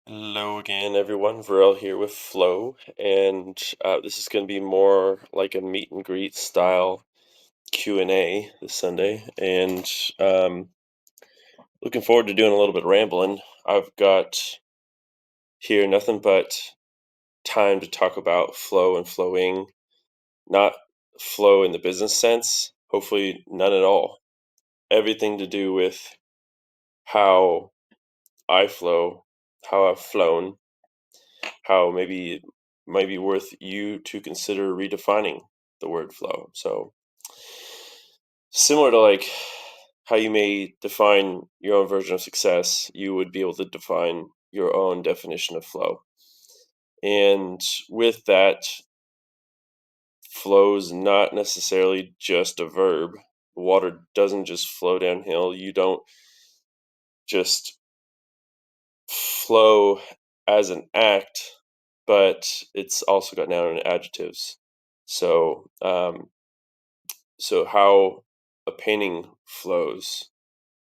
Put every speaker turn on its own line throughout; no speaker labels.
Hello again, everyone. Verrill here with Flow, and this is going to be more like a meet and greet style Q&A this Sunday, and um, looking forward to doing a little bit of rambling. I've got here nothing but time to talk about flow and flowing, not flow in the business sense, hopefully none at all. Everything to do with how I flow, how I've flown, how maybe it might be worth you to consider redefining the word flow. So, similar to like how you may define your own version of success, you would be able to define your own definition of flow. And with that, flow is not necessarily just a verb. Water doesn't just flow downhill. You don't just flow as an act, but it's also got noun and adjectives. So, so how a painting flows,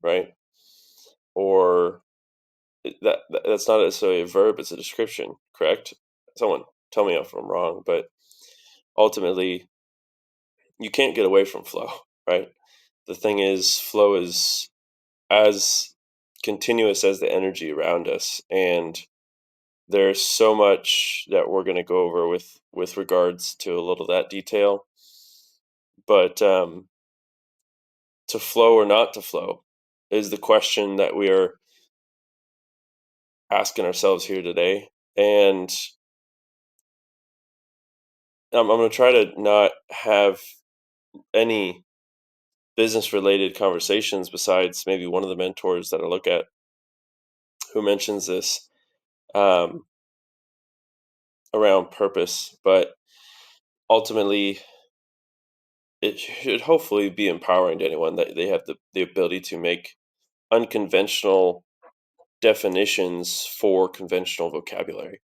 right? Or that's not necessarily a verb; it's a description, correct? Someone tell me if I'm wrong, but ultimately, you can't get away from flow, right? The thing is, flow is as continuous as the energy around us, and there's so much that we're going to go over with regards to a little of that detail. But to flow or not to flow is the question that we are asking ourselves here today. And I'm going to try to not have any business related conversations besides maybe one of the mentors that I look at who mentions this um, around purpose. But ultimately, it should hopefully be empowering to anyone that they have the ability to make unconventional definitions for conventional vocabulary.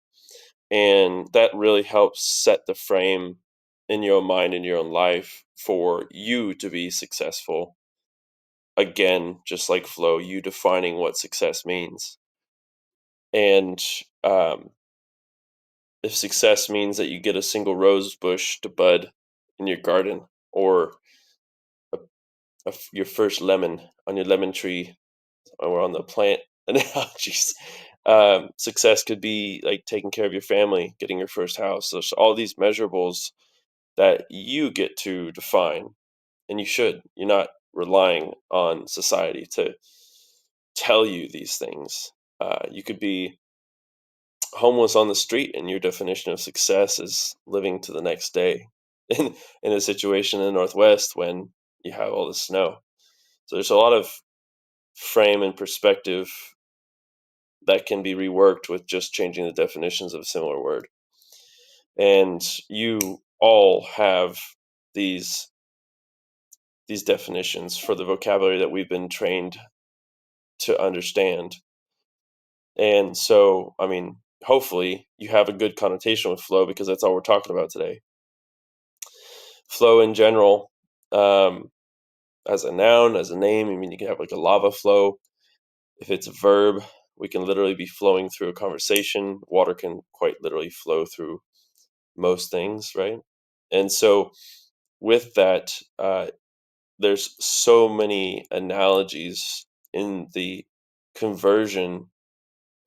And that really helps set the frame in your own mind, in your own life, for you to be successful. Again, just like flow, you defining what success means. And um, if success means that you get a single rose bush to bud in your garden, or a, your first lemon on your lemon tree, or on the plant analogies, success could be like taking care of your family, getting your first house. There's all these measurables that you get to define, and you should. You're not relying on society to tell you these things. You could be homeless on the street, and your definition of success is living to the next day in a situation in the Northwest when you have all the snow. So there's a lot of frame and perspective that can be reworked with just changing the definitions of a similar word. And you all have these these definitions for the vocabulary that we've been trained to understand. And so, I mean, hopefully you have a good connotation with flow because that's all we're talking about today. Flow in general, um, as a noun, as a name, I mean, you can have like a lava flow. If it's a verb, we can literally be flowing through a conversation. Water can quite literally flow through most things, right? And so, with that, there's so many analogies in the conversion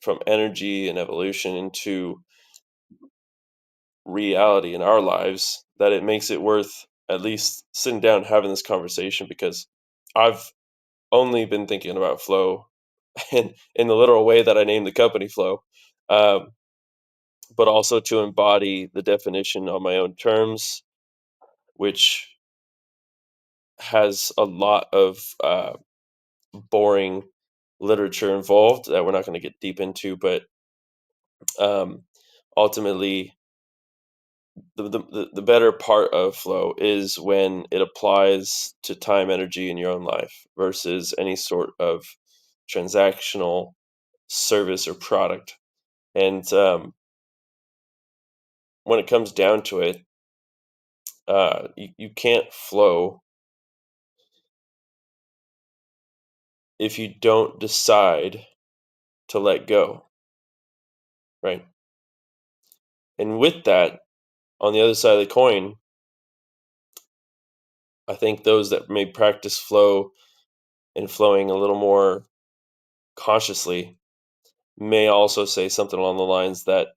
from energy and evolution into reality in our lives that it makes it worth at least sitting down and having this conversation, because I've only been thinking about flow in the literal way that I named the company flow, um, but also to embody the definition on my own terms, which has a lot of boring literature involved that we're not going to get deep into, but um, ultimately, the better part of flow is when it applies to time, energy in your own life versus any sort of transactional service or product. And when it comes down to it, you can't flow if you don't decide to let go. right? And with that, on the other side of the coin, I think those that may practice flow and flowing a little more consciously may also say something along the lines that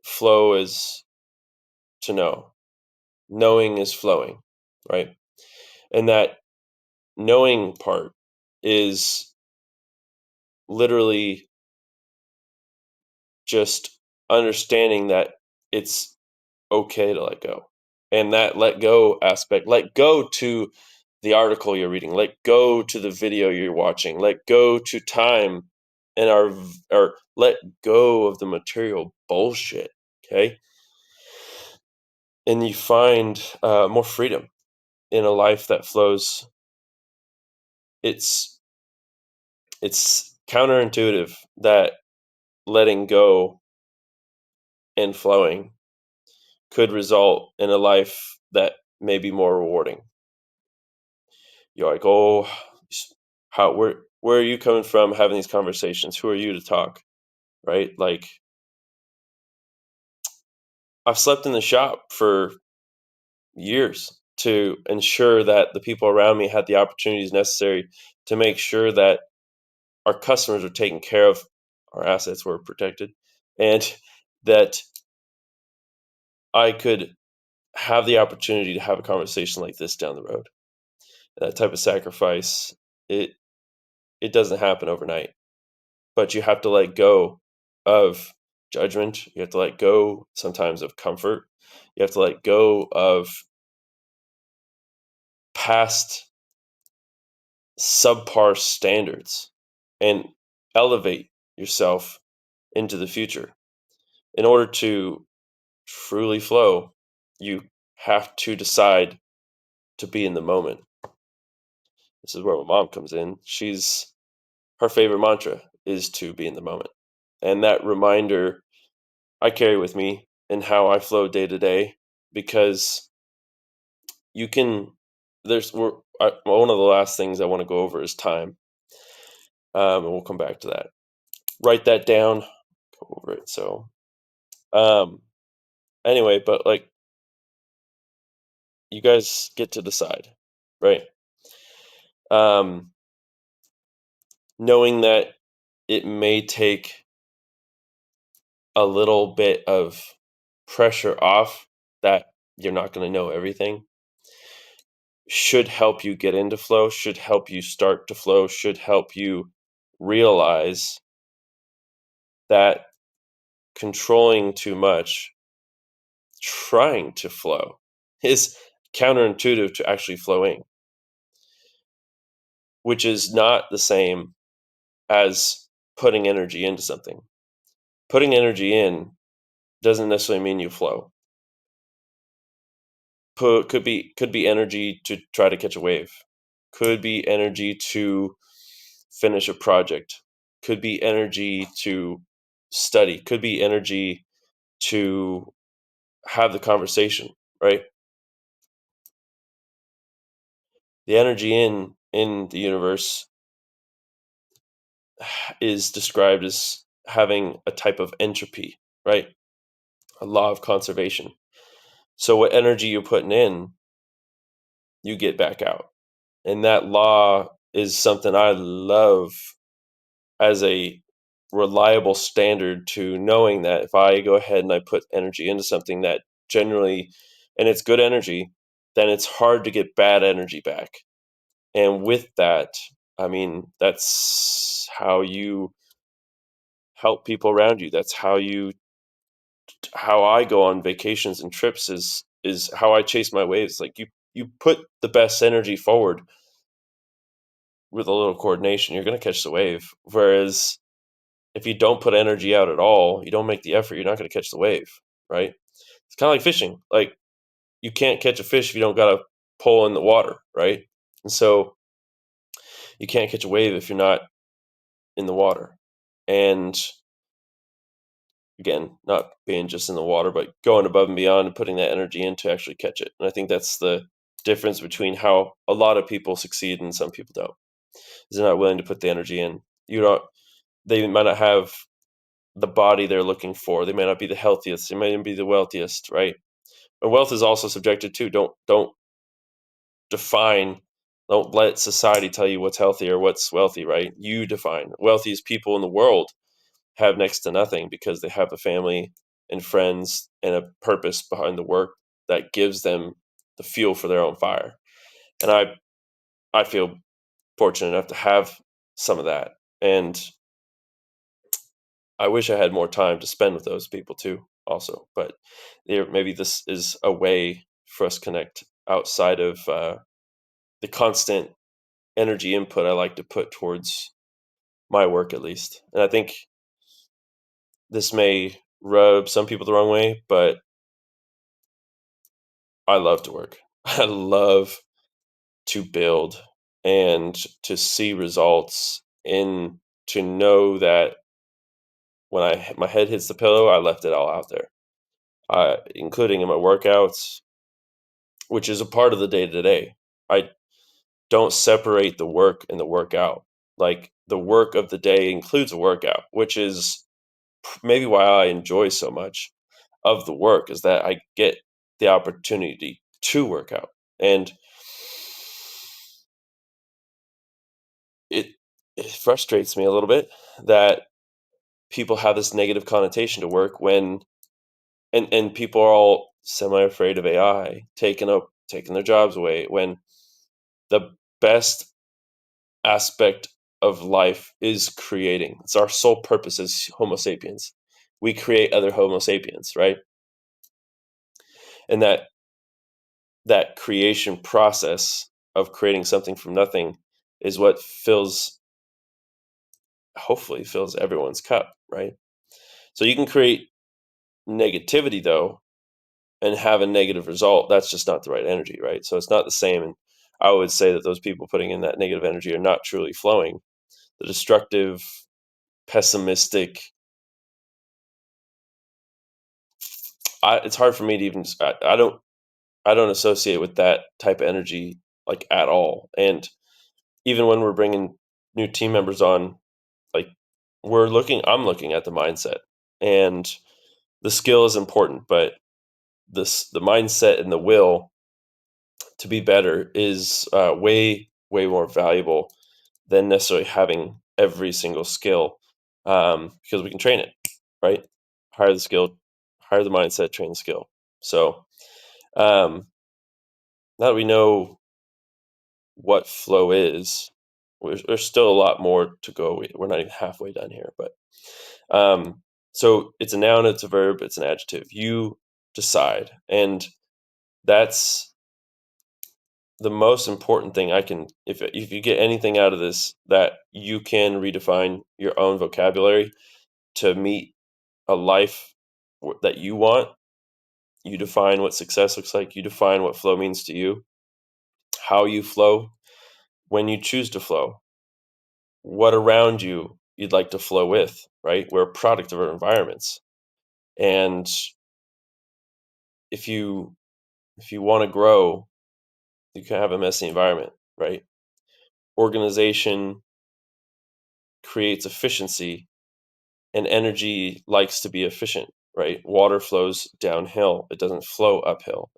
flow is to know, knowing is flowing, right? And that knowing part is literally just understanding that it's okay to let go. And that let go aspect, let go to the article you're reading, let go to the video you're watching, let go to time and or let go of the material bullshit. Okay. And you find more freedom in a life that flows. It's it's counterintuitive that letting go and flowing could result in a life that may be more rewarding. You're like, oh, how where are you coming from having these conversations? Who are you to talk? Right? Like, I've slept in the shop for years to ensure that the people around me had the opportunities necessary to make sure that our customers were taken care of, our assets were protected, and that I could have the opportunity to have a conversation like this down the road. That type of sacrifice, it it doesn't happen overnight, but you have to let go of judgment. You have to let go sometimes of comfort. You have to let go of past subpar standards and elevate yourself into the future. In order to truly flow, you have to decide to be in the moment. This is where my mom comes in. Her favorite mantra is to be in the moment. And that reminder I carry with me in how I flow day to day, because you can one of the last things I want to go over is time. And we'll come back to that. Write that down, go over it. So um anyway, but like, you guys get to decide, right? um Knowing that it may take a little bit of pressure off, that you're not going to know everything, should help you get into flow, should help you start to flow, should help you realize that controlling too much, trying to flow, is counterintuitive to actually flowing, which is not the same as putting energy into something. Putting energy in doesn't necessarily mean you flow. Could be energy to try to catch a wave, could be energy to finish a project, could be energy to study, could be energy to have the conversation, right? The energy in the universe is described as having a type of entropy, right? A law of conservation. So what energy you're putting in, you get back out. And that law is something I love as a reliable standard to knowing that if I go ahead and I put energy into something that generally, and it's good energy, then it's hard to get bad energy back. And with that, I mean, that's how you help people around you. That's how I go on vacations and trips, is how I chase my waves. Like, you put the best energy forward with a little coordination, you're going to catch the wave. Whereas if you don't put energy out at all, you don't make the effort, you're not going to catch the wave, right? It's kind of like fishing. Like, you can't catch a fish if you don't got a pole in the water, right? And so you can't catch a wave if you're not in the water. And again, not being just in the water, but going above and beyond and putting that energy in to actually catch it. And I think that's the difference between how a lot of people succeed and some people don't. Is they're not willing to put the energy in. You don't. They might not have the body they're looking for. They may not be the healthiest. They may not be the wealthiest, right? But wealth is also subjective too. Don't define. Don't let society tell you what's healthy or what's wealthy, right? You define. Wealthiest people in the world have next to nothing because they have a family and friends and a purpose behind the work that gives them the fuel for their own fire. And I feel fortunate enough to have some of that. And I wish I had more time to spend with those people too, also. But maybe this is a way for us to connect outside of the constant energy input I like to put towards my work, at least. And I think this may rub some people the wrong way, but I love to work. I love to build and to see results, and to know that when my head hits the pillow, I left it all out there, including in my workouts, which is a part of the day to day. I don't separate the work and the workout. Like, the work of the day includes a workout, which is maybe why I enjoy so much of the work, is that I get the opportunity to work out. And it it frustrates me a little bit that people have this negative connotation to work when, and people are all semi afraid of AI taking their jobs away, when the best aspect of life is creating. It's our sole purpose as Homo sapiens. We create other Homo sapiens, right? And that creation process of creating something from nothing is what hopefully fills everyone's cup, right? So you can create negativity though and have a negative result. That's just not the right energy, right? So it's not the same. And I would say that those people putting in that negative energy are not truly flowing. The destructive, pessimistic, it's hard for me to even. I don't associate with that type of energy like at all. And even when we're bringing new team members on, like, I'm looking at the mindset, and the skill is important, but the mindset and the will to be better is way more valuable than necessarily having every single skill, because we can train it, right? Hire the skill, hire the mindset, train the skill. So um, now that we know what flow is, there's still a lot more to go. We're not even halfway done here, but so it's a noun, it's a verb, it's an adjective. You decide, and that's the most important thing I can. If you get anything out of this, that you can redefine your own vocabulary to meet a life that you want. You define what success looks like. You define what flow means to you, how you flow, when you choose to flow, what around you you'd like to flow with, right? We're a product of our environments. And if you want to grow, you can have a messy environment, right? Organization creates efficiency, and energy likes to be efficient, right? Water flows downhill. It doesn't flow uphill.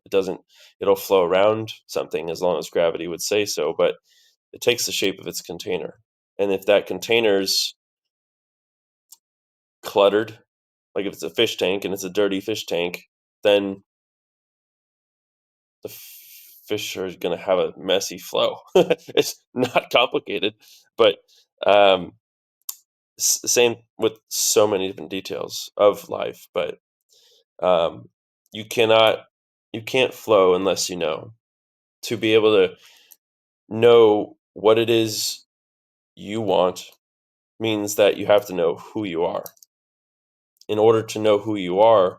It'll flow around something as long as gravity would say so, but it takes the shape of its container. And if that container's cluttered, like if it's a fish tank and it's a dirty fish tank, then the fish are going to have a messy flow. It's not complicated, but um, same with so many different details of life. But um, you cannot, you can't flow unless you know. To be able to know what it is you want means that you have to know who you are. In order to know who you are,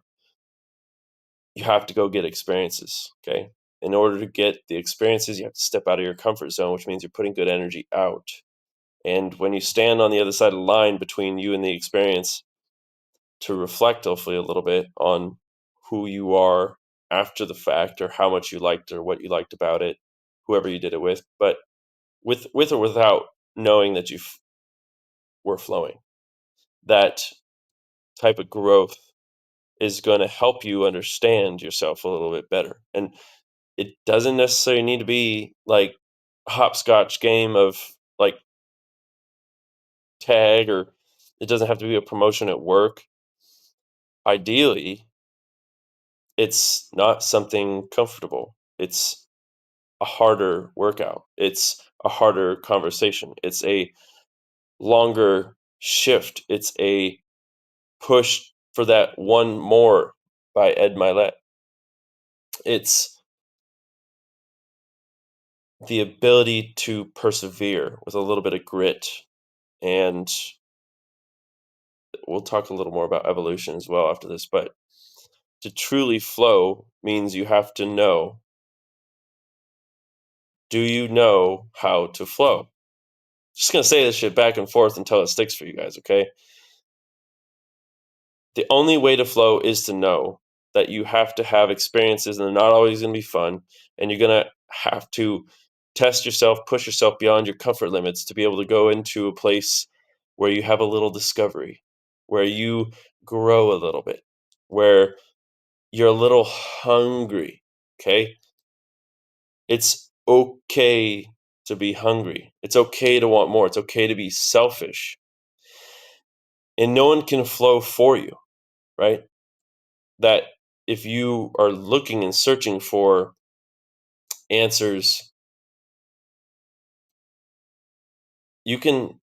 you have to go get experiences. Okay. In order to get the experiences, you have to step out of your comfort zone, which means you're putting good energy out. And when you stand on the other side of the line between you and the experience, to reflect, hopefully, a little bit on who you are after the fact, or how much you liked or what you liked about it, whoever you did it with, but with or without knowing that you were flowing, that type of growth is going to help you understand yourself a little bit better. And it doesn't necessarily need to be like a hopscotch game of like tag, or it doesn't have to be a promotion at work. Ideally, it's not something comfortable. It's a harder workout. It's a harder conversation. It's a longer shift. It's a push for that one more by Ed Milet. It's the ability to persevere with a little bit of grit. And we'll talk a little more about evolution as well after this. But to truly flow means you have to know, do you know how to flow? Just going to say this shit back and forth until it sticks for you guys, okay? The only way to flow is to know that you have to have experiences, and they're not always going to be fun, and you're going to have to test yourself, push yourself beyond your comfort limits to be able to go into a place where you have a little discovery, where you grow a little bit, where you're a little hungry, okay? It's okay to be hungry. It's okay to want more. It's okay to be selfish. And no one can flow for you, right? That if you are looking and searching for answers, you can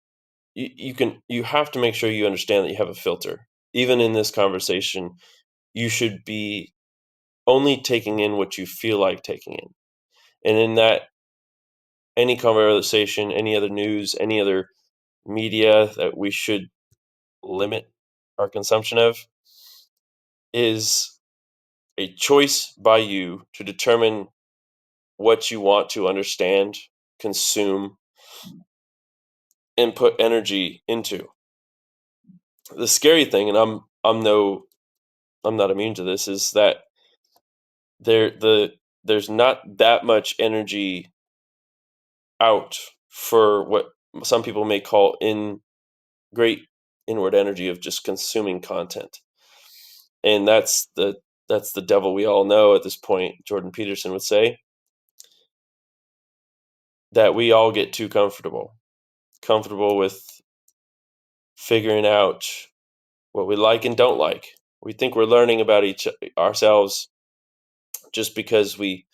you have to make sure you understand that you have a filter. Even in this conversation, you should be only taking in what you feel like taking in. And in that, any conversation, any other news, any other media that we should limit our consumption of is a choice by you to determine what you want to understand, consume, and put energy into. The scary thing, and I'm not immune to this, is that there's not that much energy out for what some people may call in great inward energy of just consuming content. And that's the devil we all know at this point. Jordan Peterson would say that we all get too comfortable with figuring out what we like and don't like. We think we're learning about ourselves just because we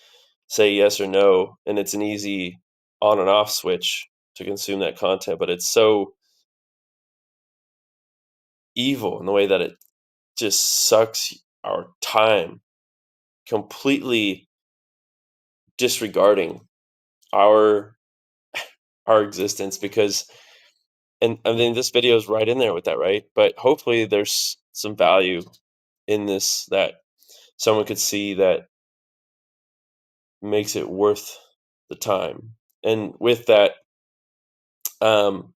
say yes or no, and it's an easy on and off switch to consume that content. But it's so evil in the way that it just sucks our time, completely disregarding our our existence. Because, and I mean, this video is right in there with that, right? But hopefully there's some value in this that someone could see that makes it worth the time. And with that, um,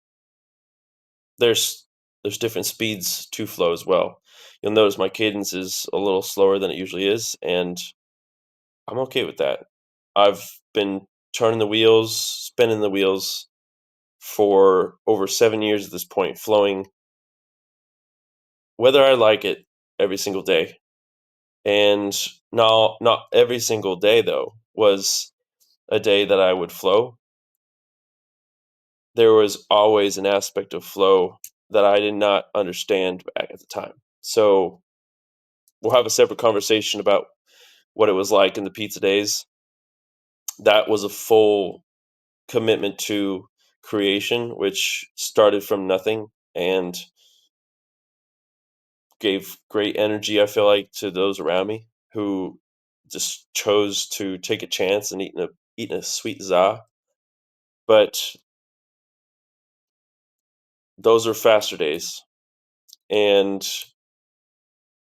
there's different speeds to flow as well. You'll notice my cadence is a little slower than it usually is, and I'm okay with that. I've been turning the wheels, spinning the wheels for over 7 years at this point, flowing whether I like it every single day. And not every single day though was a day that I would flow. There was always an aspect of flow that I did not understand back at the time. So we'll have a separate conversation about what it was like in the pizza days. That was a full commitment to creation, which started from nothing and gave great energy, I feel like, to those around me who just chose to take a chance and eating a sweet za. But those are faster days, and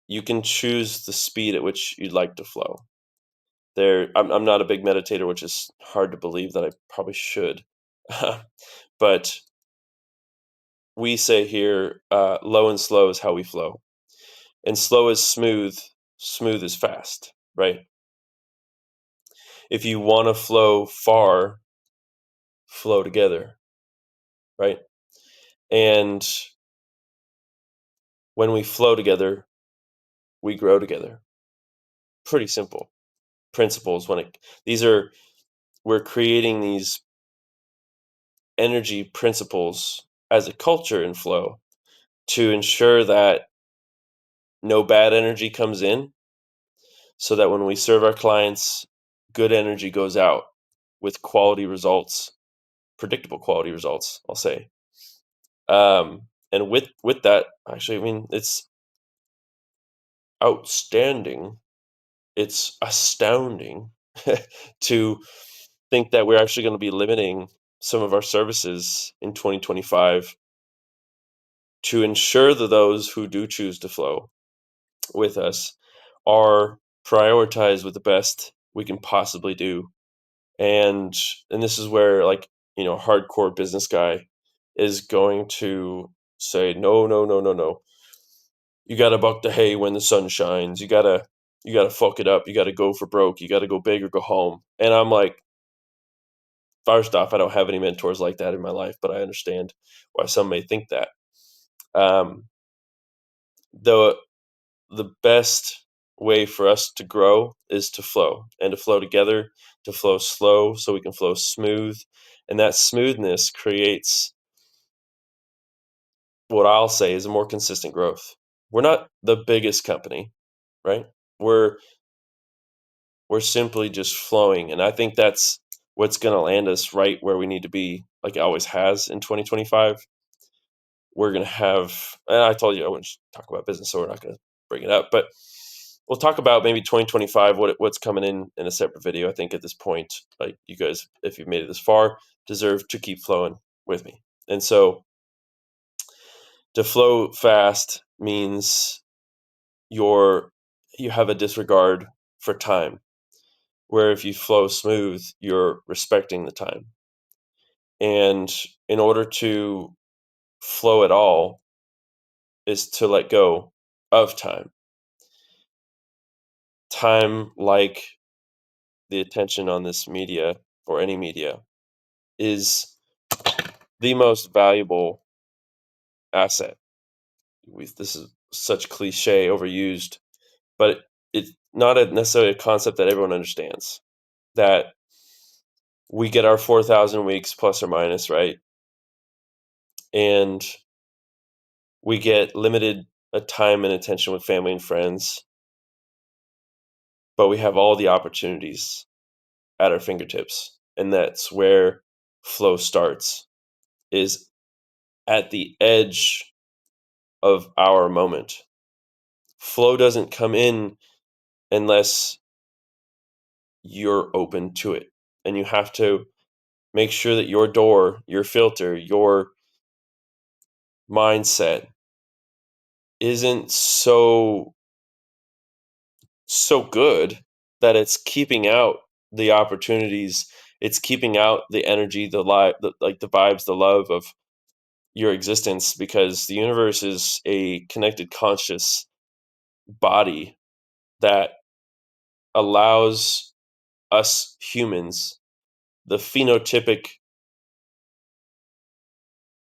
you can choose the speed at which you'd like to flow. I'm not a big meditator, which is hard to believe that I probably should. But we say here, low and slow is how we flow. And slow is smooth, smooth is fast, right? If you want to flow far, flow together, right? And when we flow together, we grow together. Pretty simple principles. We're creating these energy principles as a culture in flow to ensure that no bad energy comes in, so that when we serve our clients, good energy goes out with quality results, predictable quality results, I'll say. And with that, actually, I mean, it's outstanding. It's astounding to think that we're actually going to be limiting some of our services in 2025 to ensure that those who do choose to flow with us are prioritized with the best we can possibly do. And this is where, like, hardcore business guy is going to say, no, no, no, no, no. You gotta buck the hay when the sun shines. You gotta fuck it up. You gotta go for broke. You gotta go big or go home. And I'm like, first off, I don't have any mentors like that in my life, but I understand why some may think that. Um, the the best way for us to grow is to flow, and to flow together, to flow slow so we can flow smooth. And that smoothness creates what I'll say is a more consistent growth. We're not the biggest company, right? We're we're simply just flowing, and I think that's what's going to land us right where we need to be, like it always has in 2025. We're going to have, and I told you I wouldn't talk about business, so we're not going to bring it up, but we'll talk about maybe 2025, what's coming in a separate video. I think at this point, like, you guys, if you've made it this far, deserve to keep flowing with me. And so to flow fast means you have a disregard for time, where if you flow smooth, you're respecting the time. And in order to flow at all is to let go of time. Time, like the attention on this media or any media, is the most valuable asset. This is such cliche, overused, but it's not necessarily a concept that everyone understands. That we get our 4,000 weeks plus or minus, right? And we get limited time and attention with family and friends, but we have all the opportunities at our fingertips. And that's where flow starts, is at the edge of our moment. Flow doesn't come in unless you're open to it. And you have to make sure that your door, your filter, your mindset isn't so good that it's keeping out the opportunities, it's keeping out the energy, like the vibes, the love of your existence, because the universe is a connected conscious body that allows us humans the phenotypic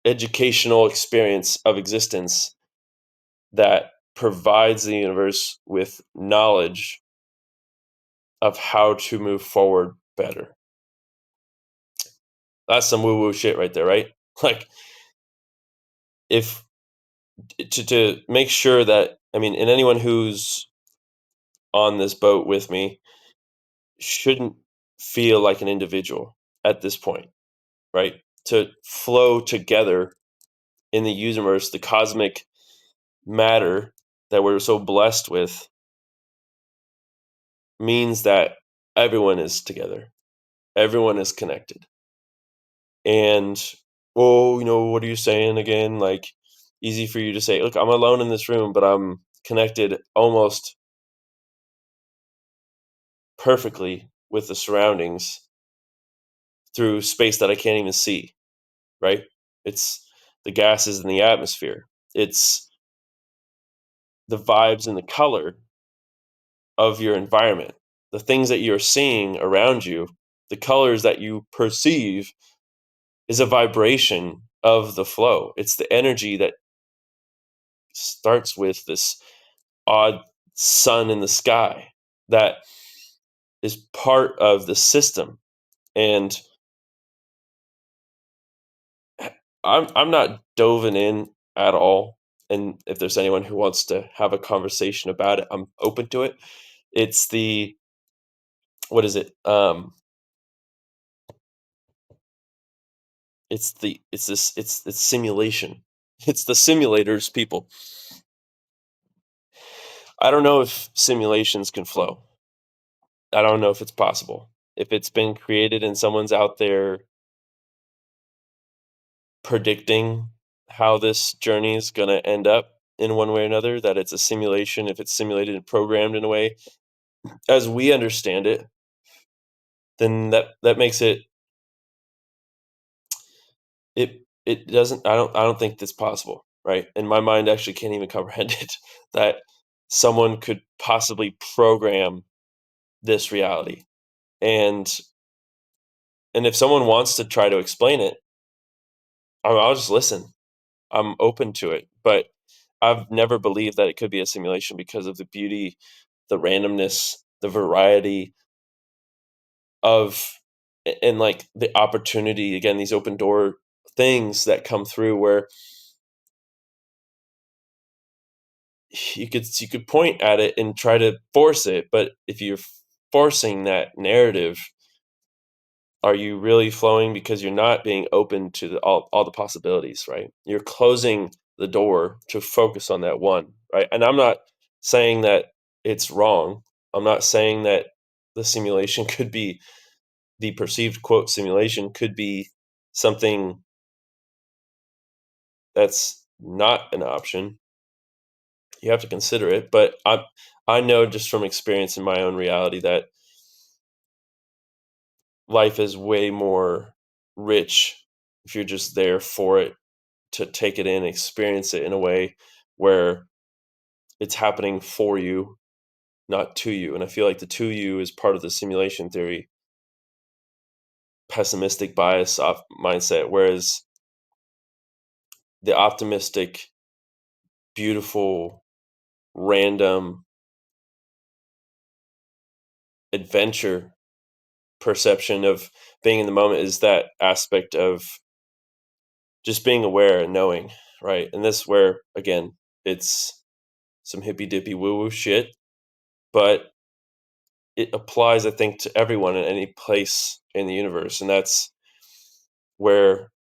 educational experience of existence that provides the universe with knowledge of how to move forward better. That's some woo woo shit right there, right? Like, if to make sure that, I mean, and anyone who's on this boat with me shouldn't feel like an individual at this point, right? To flow together in the universe, the cosmic matter that we're so blessed with, means that everyone is together, everyone is connected. And, oh, what are you saying again? Like, easy for you to say, look, I'm alone in this room, but I'm connected almost perfectly with the surroundings through space that I can't even see, right? It's the gases in the atmosphere. It's the vibes and the color of your environment. The things that you're seeing around you, the colors that you perceive, is a vibration of the flow. It's the energy that starts with this odd sun in the sky that is part of the system. And I'm not dove in at all. And if there's anyone who wants to have a conversation about it, I'm open to it. It's the what is it? It's simulation. It's the simulators, people. I don't know if simulations can flow. I don't know if it's possible. If it's been created and someone's out there predicting how this journey is going to end up in one way or another, that it's a simulation, if it's simulated and programmed in a way as we understand it, then that makes it doesn't I don't think that's possible, right? And my mind actually can't even comprehend it, that someone could possibly program this reality. And if someone wants to try to explain it, I'll just listen. I'm open to it, but I've never believed that it could be a simulation because of the beauty, the randomness, the variety of, and like the opportunity, again, these open door things that come through where you could point at it and try to force it, but if you're forcing that narrative, are you really flowing? Because you're not being open to all the possibilities, right? You're closing the door to focus on that one, right? And I'm not saying that it's wrong. I'm not saying that the simulation could be, the perceived quote simulation could be something that's not an option. You have to consider it, but I know just from experience in my own reality that life is way more rich if you're just there for it, to take it in, experience it in a way where it's happening for you, not to you. And I feel like the to you is part of the simulation theory, pessimistic bias off mindset, whereas the optimistic, beautiful, random adventure perception of being in the moment is that aspect of just being aware and knowing, right? And this is where, again, it's some hippy dippy woo woo shit, but it applies, I think, to everyone in any place in the universe. And that's where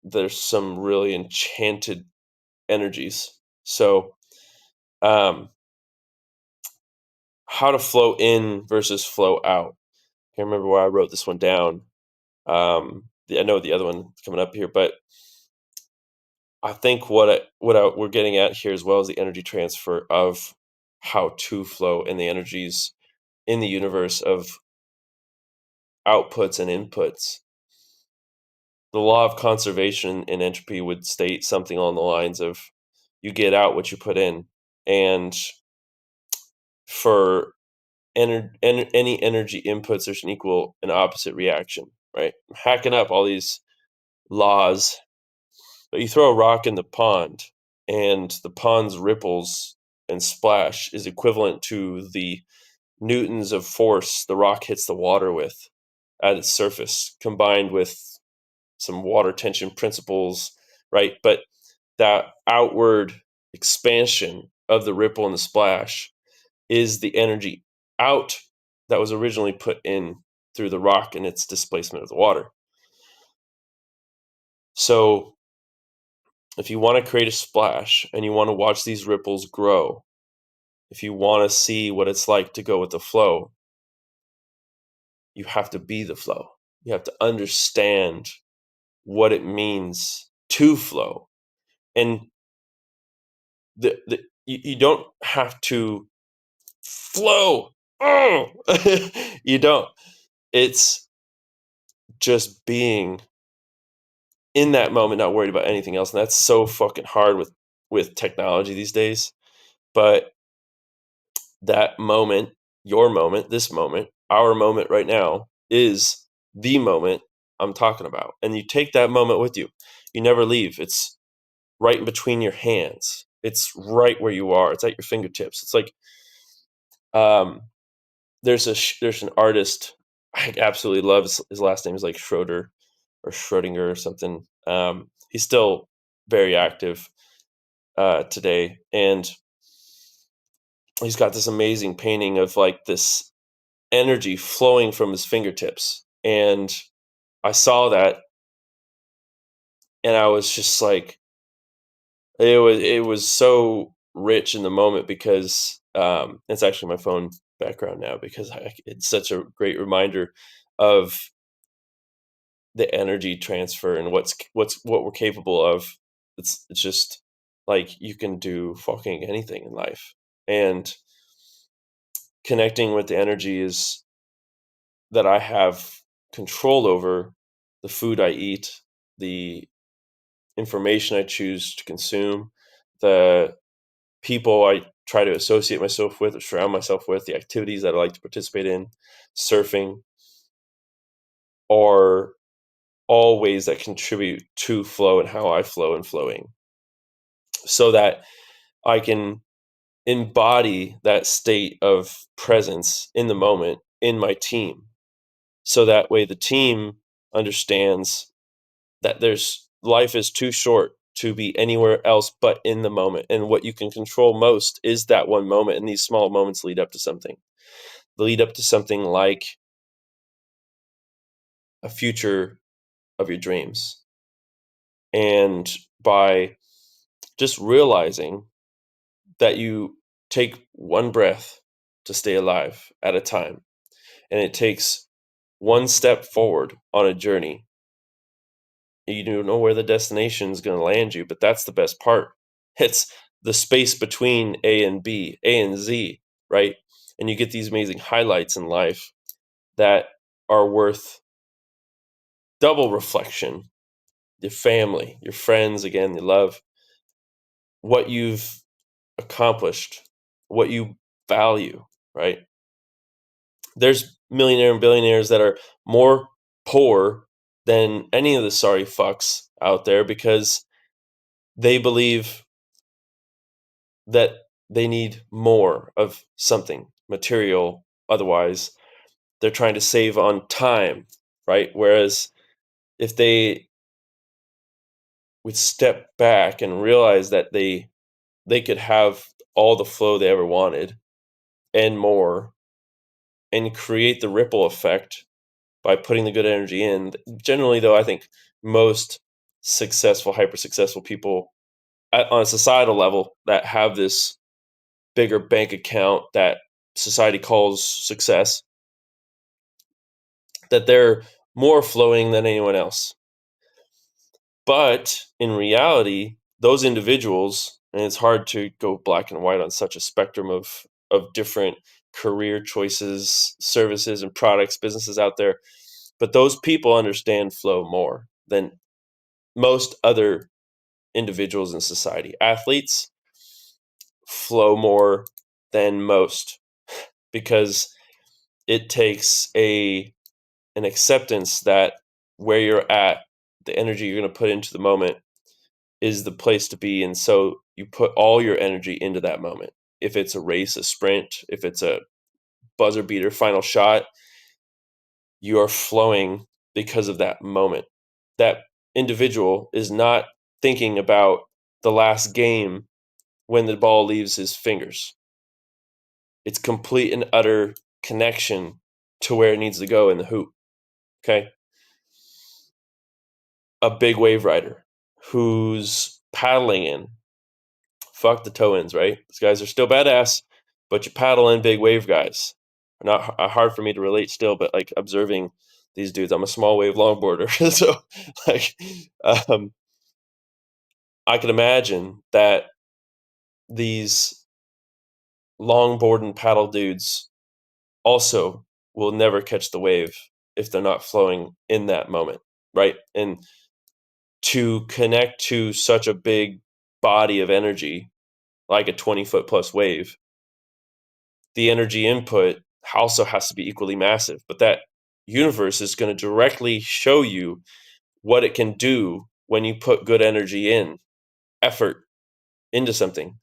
there's some really enchanted energies. So, how to flow in versus flow out. I can't remember why I wrote this one down. I know the other one coming up here, but I think we're getting at here as well as the energy transfer of how to flow and the energies in the universe of outputs and inputs. The law of conservation in entropy would state something along the lines of you get out what you put in. And for any energy inputs, there's an equal and opposite reaction, right? I'm hacking up all these laws, but you throw a rock in the pond, and the pond's ripples and splash is equivalent to the newtons of force the rock hits the water with at its surface, combined with some water tension principles, right? But that outward expansion of the ripple and the splash is the energy out that was originally put in through the rock and its displacement of the water. So if you want to create a splash and you want to watch these ripples grow, if you want to see what it's like to go with the flow, you have to be the flow. You have to understand what it means to flow. And you don't have to flow. Oh! You don't. It's just being in that moment, not worried about anything else. And that's so fucking hard with technology these days. But that moment, your moment, this moment, our moment right now is the moment I'm talking about. And you take that moment with you. You never leave. It's right in between your hands. It's right where you are. It's at your fingertips. It's like um, there's an artist I absolutely love. His last name is like Schroeder or Schrodinger or something. He's still very active today, and he's got this amazing painting of like this energy flowing from his fingertips. And I saw that, and I was just like, it was so rich in the moment because it's actually my phone background now because it's such a great reminder of the energy transfer and what we're capable of. It's just like you can do fucking anything in life, and connecting with the energy is that I have control over the food I eat, the information I choose to consume, the people I try to associate myself with or surround myself with, the activities that I like to participate in, surfing, are all ways that contribute to flow and how I flow and flowing, so that I can embody that state of presence in the moment in my team. So that way the team understands that there's life is too short to be anywhere else but in the moment. And what you can control most is that one moment. And these small moments lead up to something. They lead up to something like a future of your dreams. And by just realizing that you take one breath to stay alive at a time, and it takes one step forward on a journey. You don't know where the destination is going to land you, but that's the best part. It's the space between A and B, A and Z, right? And you get these amazing highlights in life that are worth double reflection. Your family, your friends, again, your love, what you've accomplished, what you value, right? There's millionaire and billionaires that are more poor than any of the sorry fucks out there because they believe that they need more of something material. Otherwise, they're trying to save on time, right? Whereas if they would step back and realize that they could have all the flow they ever wanted and more, and create the ripple effect by putting the good energy in. Generally, though, I think most successful, hyper successful people on a societal level that have this bigger bank account that society calls success, that they're more flowing than anyone else. But in reality, those individuals, and it's hard to go black and white on such a spectrum of different career choices, services, and products, businesses out there, but those people understand flow more than most other individuals in society. Athletes flow more than most because it takes an acceptance that where you're at, the energy you're going to put into the moment is the place to be. And so you put all your energy into that moment. If it's a race, a sprint, if it's a buzzer beater, final shot, you are flowing because of that moment. That individual is not thinking about the last game when the ball leaves his fingers. It's complete and utter connection to where it needs to go in the hoop. Okay. A big wave rider who's paddling in, fuck the toe ins, right? These guys are still badass, but you paddle in big wave guys. Not hard for me to relate still, but like observing these dudes, I'm a small wave longboarder, so like um, I can imagine that these longboard and paddle dudes also will never catch the wave if they're not flowing in that moment, right? And to connect to such a big body of energy, like a 20-foot plus wave, the energy input also has to be equally massive. But that universe is going to directly show you what it can do when you put good energy in, effort. into something,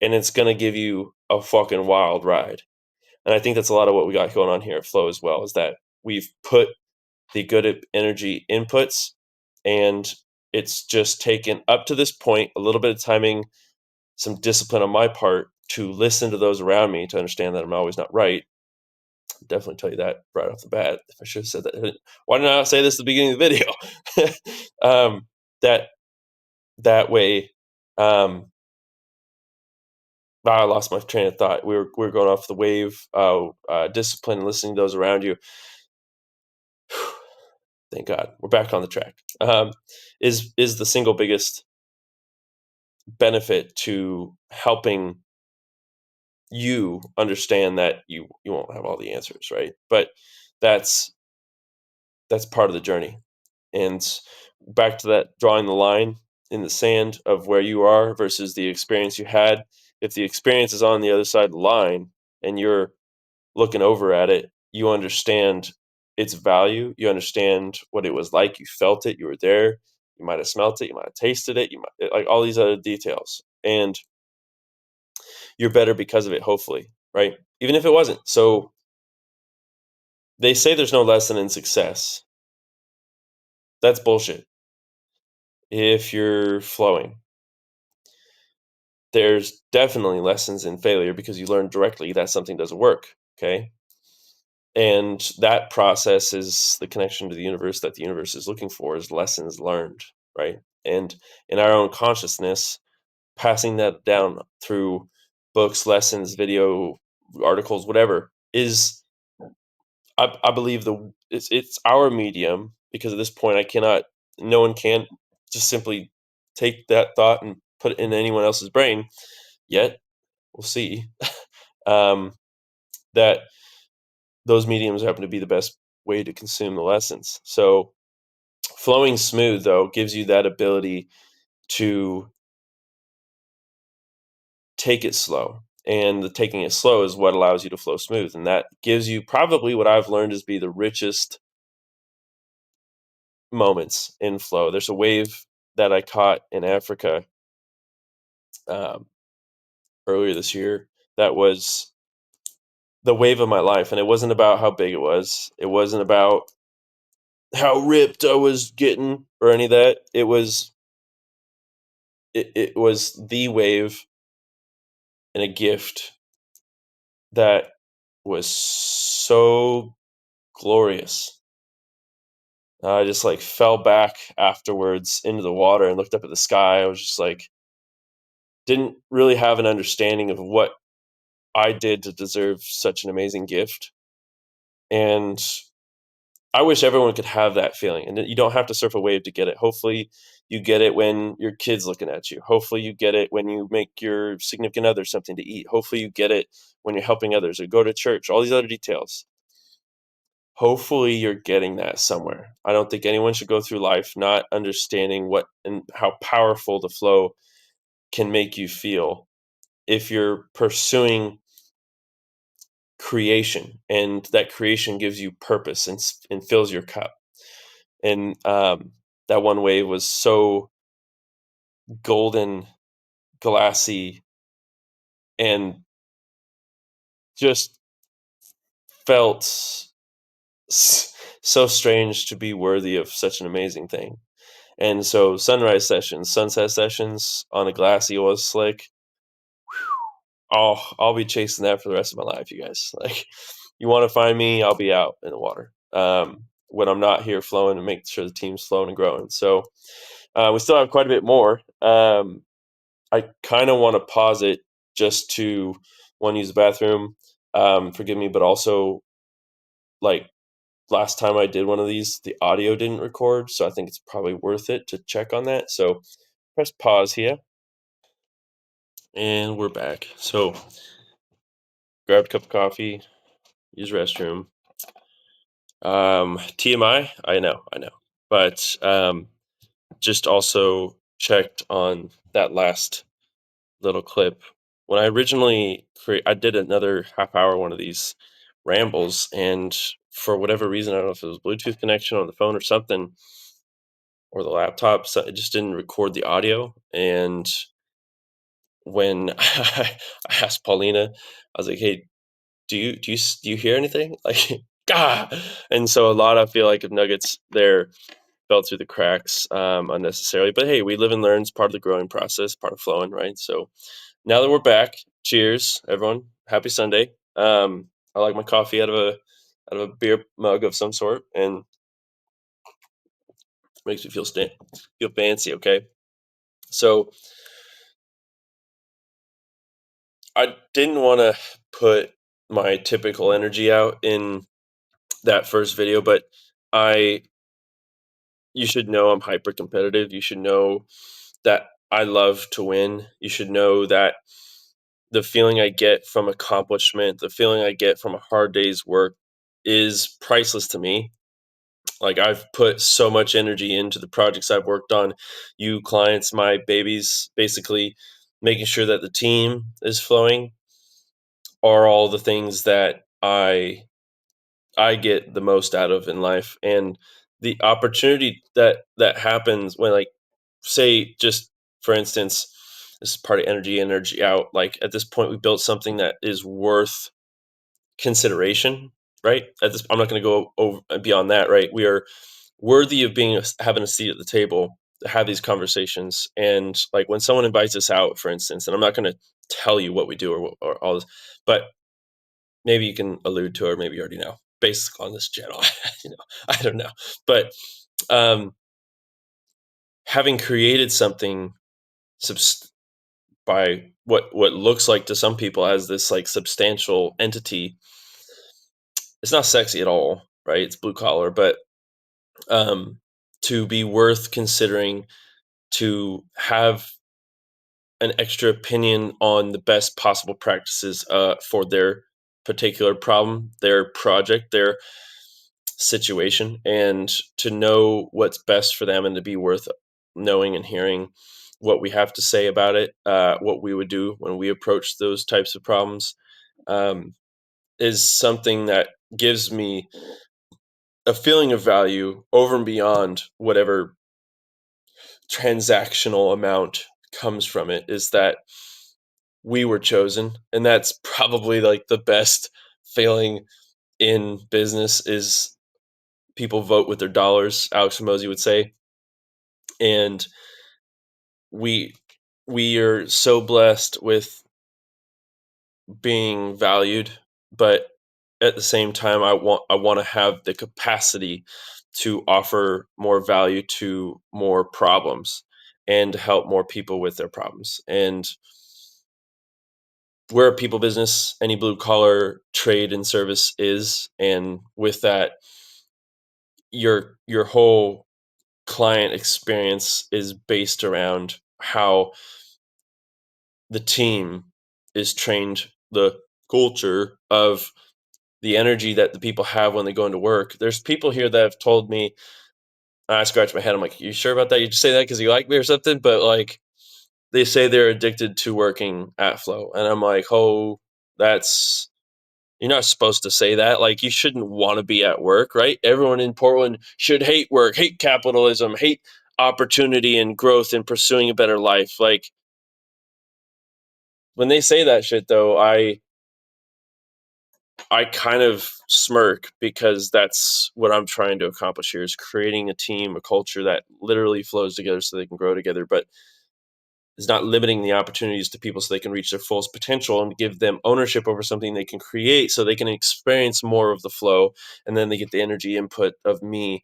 and it's going to give you a fucking wild ride. And I think that's a lot of what we got going on here at Flow as well, is that we've put the good energy inputs, and it's just taken up to this point a little bit of timing, some discipline on my part to listen to those around me to understand that I'm always not right. I'll definitely tell you that right off the bat. I should have said that. Why didn't I say this at the beginning of the video? That that way, I lost my train of thought. We were going off the wave, discipline, and listening to those around you. Thank God we're back on the track. Is the single biggest benefit to helping you understand that you won't have all the answers, right? But that's part of the journey. And back to that, drawing the line in the sand of where you are versus the experience you had. If the experience is on the other side of the line and you're looking over at it, you understand its value. You understand what it was like. You felt it. You were there. You might have smelt it. You might have tasted it. You might like all these other details, and you're better because of it. Hopefully, right? Even if it wasn't. So they say there's no lesson in success. That's bullshit. If you're flowing, there's definitely lessons in failure because you learn directly that something doesn't work. Okay. And that process is the connection to the universe that the universe is looking for, is lessons learned, right? And in our own consciousness, passing that down through books, lessons, video, articles, whatever, is I believe it's our medium, because at this point no one can just simply take that thought and put it in anyone else's brain yet. We'll see. um, that those mediums happen to be the best way to consume the lessons. So flowing smooth, though, gives you that ability to take it slow. And the taking it slow is what allows you to flow smooth. And that gives you probably what I've learned is be the richest moments in flow. There's a wave that I caught in Africa um, earlier this year that was the wave of my life. And it wasn't about how big it was. It wasn't about how ripped I was getting or any of that. It was the wave and a gift that was so glorious. I just like fell back afterwards into the water and looked up at the sky. I was just like, didn't really have an understanding of what I did to deserve such an amazing gift. And I wish everyone could have that feeling. And you don't have to surf a wave to get it. Hopefully, you get it when your kid's looking at you. Hopefully, you get it when you make your significant other something to eat. Hopefully, you get it when you're helping others or go to church. All these other details. Hopefully, you're getting that somewhere. I don't think anyone should go through life not understanding what and how powerful the flow can make you feel if you're pursuing creation, and that creation gives you purpose and fills your cup. And that one wave was so golden, glassy, and just felt so strange to be worthy of such an amazing thing. And so sunrise sessions, sunset sessions on a glassy oil slick, I'll be chasing that for the rest of my life, you guys. Like, you want to find me, I'll be out in the water when I'm not here flowing, and make sure the team's flowing and growing. So we still have quite a bit more. I kind of want to pause it just to one, use the bathroom. Forgive me, but also, like, last time I did one of these, the audio didn't record, so I think it's probably worth it to check on that. So press pause here, and we're back. So grabbed a cup of coffee, use restroom. TMI, I know, but just also checked on that last little clip. When I originally I did another half hour one of these rambles, and for whatever reason, I don't know if it was Bluetooth connection on the phone or something, or the laptop, so it just didn't record the audio. And when I asked Paulina, I was like, "Hey, do you hear anything?" Like, ah, and so a lot I feel like of nuggets there fell through the cracks unnecessarily. But hey, we live and learn. It's part of the growing process, part of flowing, right? So now that we're back, cheers, everyone. Happy Sunday. I like my coffee out of a beer mug of some sort, and makes me feel fancy. Okay, so I didn't want to put my typical energy out in that first video, but I you should know I'm hyper competitive. You should know that I love to win. You should know that the feeling I get from accomplishment, the feeling I get from a hard day's work is priceless to me. Like, I've put so much energy into the projects I've worked on. You clients, my babies, basically making sure that the team is flowing are all the things that I get the most out of in life. And the opportunity that happens when, like, say, just for instance, this is part of energy out. Like, at this point, we built something that is worth consideration, right? At this, I'm not going to go over beyond that, right? We are worthy of having a seat at the table to have these conversations. And like when someone invites us out, for instance, and I'm not going to tell you what we do or all this, but maybe you can allude to, or maybe you already know, based on this channel. you know, I don't know, but um, having created something subs- by what looks like to some people as this like substantial entity, it's not sexy at all, right? It's blue collar, but um, to be worth considering, to have an extra opinion on the best possible practices for their particular problem, their project, their situation, and to know what's best for them, and to be worth knowing and hearing what we have to say about it, what we would do when we approach those types of problems, um, is something that gives me a feeling of value over and beyond whatever transactional amount comes from it. Is that we were chosen, and that's probably like the best feeling in business, is people vote with their dollars, Alex Hormozy would say. And we we are so blessed with being valued, but at the same time, I want to have the capacity to offer more value to more problems and help more people with their problems. And we're a people business, any blue collar trade and service is. And with that, your whole client experience is based around how the team is trained, the culture of the energy that the people have when they go into work. There's people here that have told me, I scratch my head, I'm like, you sure about that? You just say that because you like me or something? But like, they say they're addicted to working at Flow. And I'm like, oh, that's, you're not supposed to say that. Like, you shouldn't want to be at work, right? Everyone in Portland should hate work, hate capitalism, hate opportunity and growth and pursuing a better life. Like, when they say that shit, though, I kind of smirk, because that's what I'm trying to accomplish here, is creating a team, a culture that literally flows together so they can grow together, but is not limiting the opportunities to people so they can reach their fullest potential, and give them ownership over something they can create so they can experience more of the flow. And then they get the energy input of me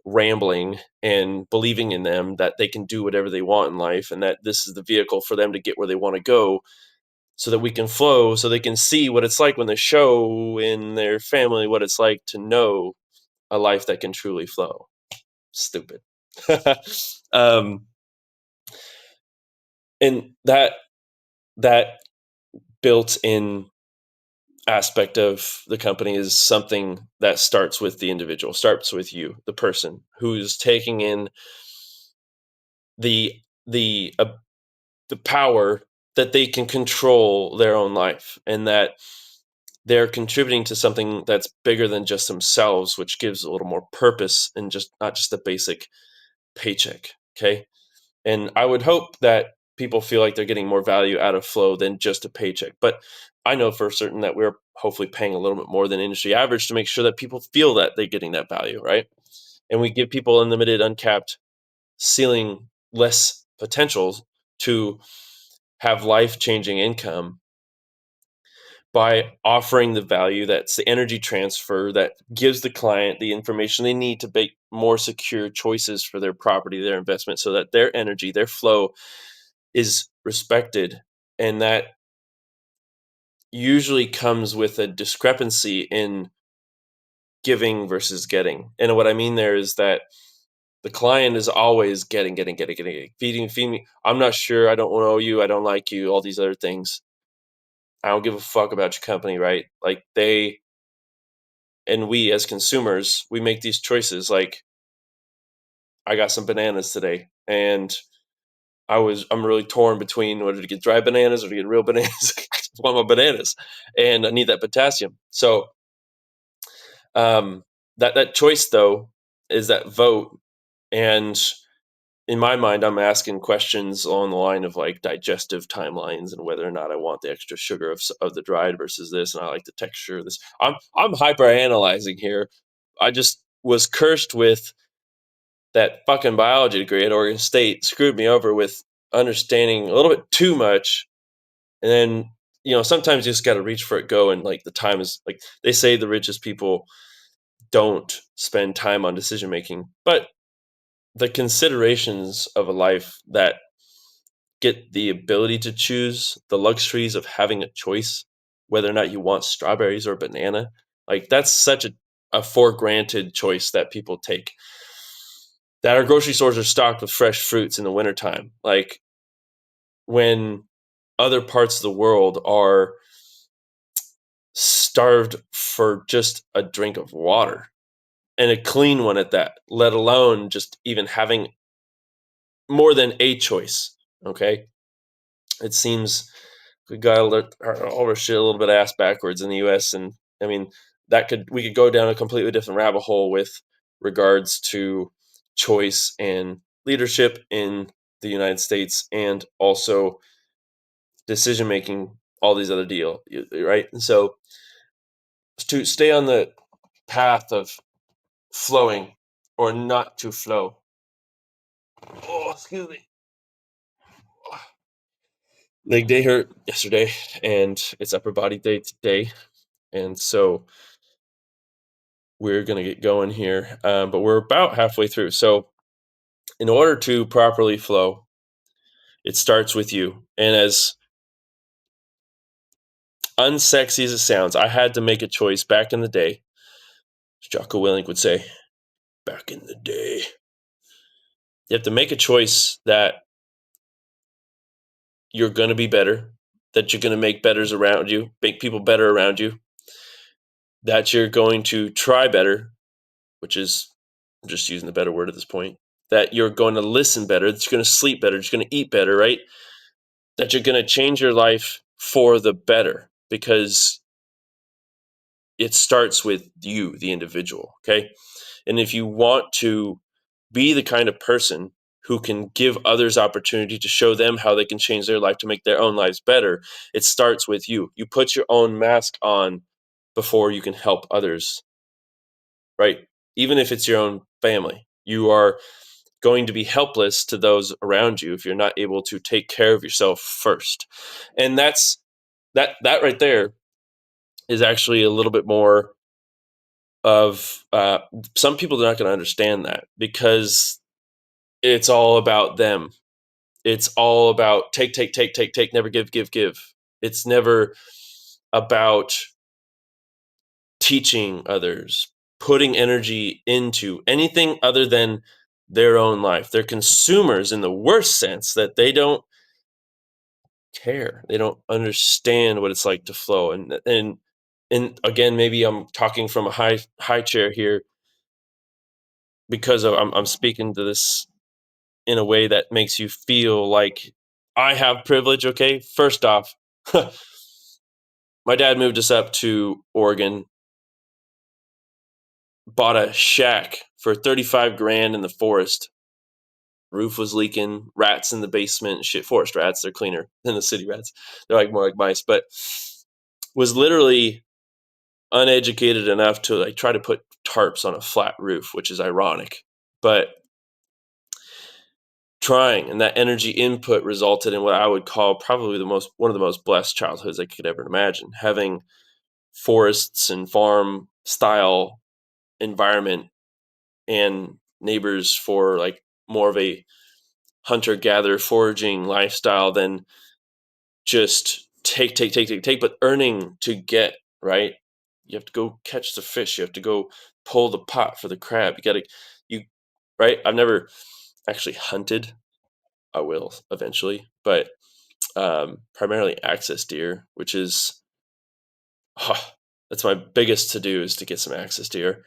rambling and believing in them that they can do whatever they want in life, and that this is the vehicle for them to get where they want to go, so that we can flow, so they can see what it's like when they show in their family what it's like to know a life that can truly flow. Stupid. um, and that built in aspect of the company is something that starts with the individual, starts with you, the person who's taking in the the uh, the power that they can control their own life, and that they're contributing to something that's bigger than just themselves, which gives a little more purpose, and just not just a basic paycheck. Okay. And I would hope that people feel like they're getting more value out of flow than just a paycheck. But I know for certain that we're hopefully paying a little bit more than industry average to make sure that people feel that they're getting that value, right? And we give people unlimited, uncapped, ceiling less potentials to have life changing income by offering the value that's the energy transfer that gives the client the information they need to make more secure choices for their property, their investment, so that their energy, their flow is respected. And that usually comes with a discrepancy in giving versus getting. And what I mean there is that the client is always getting, feeding me. I'm not sure. I don't know you. I don't like you. All these other things. I don't give a fuck about your company, right? Like they and we as consumers, we make these choices. Like I got some bananas today, and I'm really torn between whether to get dry bananas or to get real bananas. I want my bananas, and I need that potassium. So that choice though is that vote, and in my mind, I'm asking questions along the line of like digestive timelines and whether or not I want the extra sugar of the dried versus this, and I like the texture of this. I'm hyper analyzing here. I just was cursed with that fucking biology degree at Oregon State. Screwed me over with understanding a little bit too much, and then sometimes you just got to reach for it, go, and like the time is like they say the richest people don't spend time on decision making, but the considerations of a life that get the ability to choose, the luxuries of having a choice, whether or not you want strawberries or banana, like that's such a for granted choice that people take. That our grocery stores are stocked with fresh fruits in the wintertime. Like when other parts of the world are starved for just a drink of water and a clean one at that, let alone just even having more than a choice. Okay. It seems we got all our shit a little bit ass backwards in the US. And I mean, we could go down a completely different rabbit hole with regards to choice and leadership in the United States and also decision making, all these other deal, right? And so to stay on the path of flowing or not to flow. Oh, excuse me. Leg day hurt yesterday, and it's upper body day today, and so we're gonna get going here. But we're about halfway through. So, in order to properly flow, it starts with you. And as unsexy as it sounds, I had to make a choice back in the day. As Jocko Willink would say, "Back in the day." You have to make a choice that you're going to be better, that you're going to make betters around you, make people better around you, that you're going to try better, which is I'm just using the better word at this point, that you're going to listen better, that you're going to sleep better, that you're going to eat better, right? That you're going to change your life for the better because it starts with you, the individual, okay? And if you want to be the kind of person who can give others opportunity to show them how they can change their life to make their own lives better, it starts with you. You put your own mask on before you can help others, right? Even if it's your own family, you are going to be helpless to those around you if you're not able to take care of yourself first. And that right there is actually a little bit more of some people are not going to understand that because it's all about them. It's all about take, never give, give, give. It's never about teaching others, putting energy into anything other than their own life. They're consumers in the worst sense that they don't care. They don't understand what it's like to flow. And again, maybe I'm talking from a high chair here because I'm speaking to this in a way that makes you feel like I have privilege. Okay, first off, my dad moved us up to Oregon, bought a shack for 35 grand in the forest, roof was leaking, rats in the basement, shit, forest rats, they're cleaner than the city rats. They're like more like mice, but was literally uneducated enough to like try to put tarps on a flat roof, which is ironic. But trying, and that energy input resulted in what I would call probably one of the most blessed childhoods I could ever imagine. Having forests and farm style environment and neighbors for like more of a hunter gatherer foraging lifestyle than just take, but earning to get, right? You have to go catch the fish. You have to go pull the pot for the crab. You, right? I've never actually hunted. I will eventually, but primarily access deer, which is, oh, that's my biggest to do is to get some access deer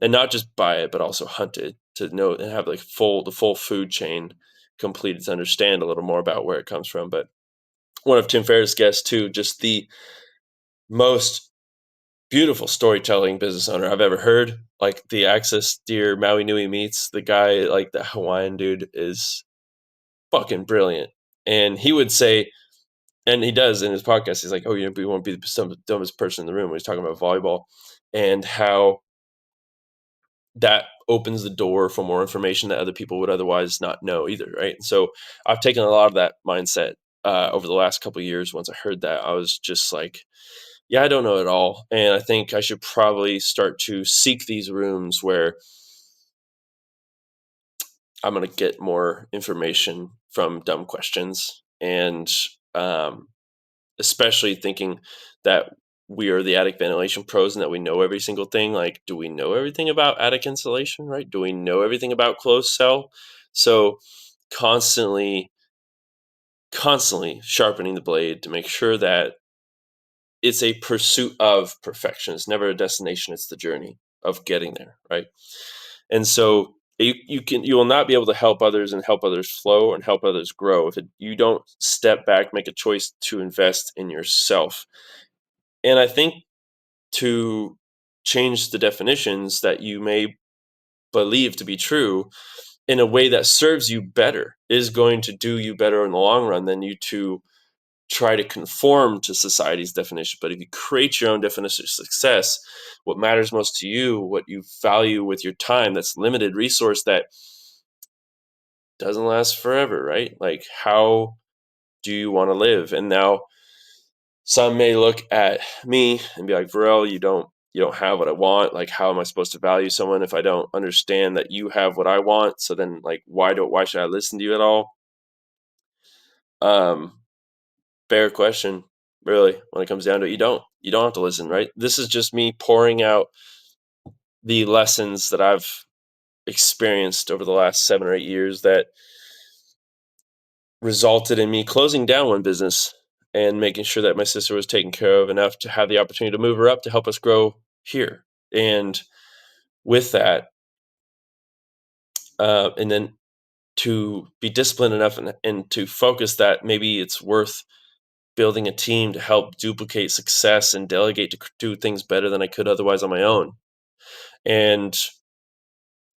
and not just buy it, but also hunt it to know and have like the full food chain completed to understand a little more about where it comes from. But one of Tim Ferriss' guests too, just the most beautiful storytelling business owner I've ever heard. Like the Access Deer Maui Nui meets the guy, like the Hawaiian dude is fucking brilliant. And he would say, and he does in his podcast, he's like, oh, we won't be the dumbest person in the room when he's talking about volleyball and how that opens the door for more information that other people would otherwise not know either, right? And so I've taken a lot of that mindset over the last couple of years. Once I heard that, I was just like, yeah, I don't know it all. And I think I should probably start to seek these rooms where I'm going to get more information from dumb questions. And especially thinking that we are the attic ventilation pros and that we know every single thing. Like, do we know everything about attic insulation, right? Do we know everything about closed cell? So constantly, constantly sharpening the blade to make sure that it's a pursuit of perfection. It's never a destination. It's the journey of getting there, right? And so you will not be able to help others and help others flow and help others grow if you don't step back, make a choice to invest in yourself. And I think to change the definitions that you may believe to be true in a way that serves you better is going to do you better in the long run than you to try to conform to society's definition. But if you create your own definition of success, what matters most to you, what you value with your time, that's limited resource that doesn't last forever, right? Like, how do you want to live? And now some may look at me and be like, Verrill, you don't have what I want. Like, how am I supposed to value someone if I don't understand that you have what I want? So then, like, why should I listen to you at all? Um, Fair question, really. When it comes down to it, you don't have to listen, right? This is just me pouring out the lessons that I've experienced over the last 7 or 8 years that resulted in me closing down one business and making sure that my sister was taken care of enough to have the opportunity to move her up to help us grow here. And with that, and then to be disciplined enough and to focus that maybe it's worth building a team to help duplicate success and delegate to do things better than I could otherwise on my own. And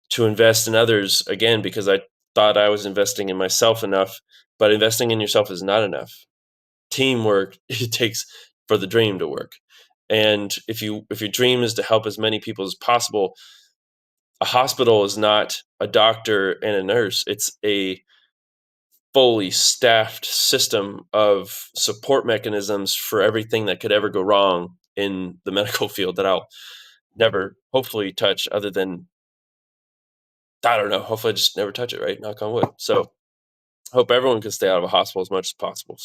to invest in others again, because I thought I was investing in myself enough, but investing in yourself is not enough. Teamwork it takes for the dream to work. And if your dream is to help as many people as possible, a hospital is not a doctor and a nurse. It's a fully staffed system of support mechanisms for everything that could ever go wrong in the medical field that I'll never hopefully touch other than, I don't know, hopefully I just never touch it, right? Knock on wood. So hope everyone can stay out of a hospital as much as possible.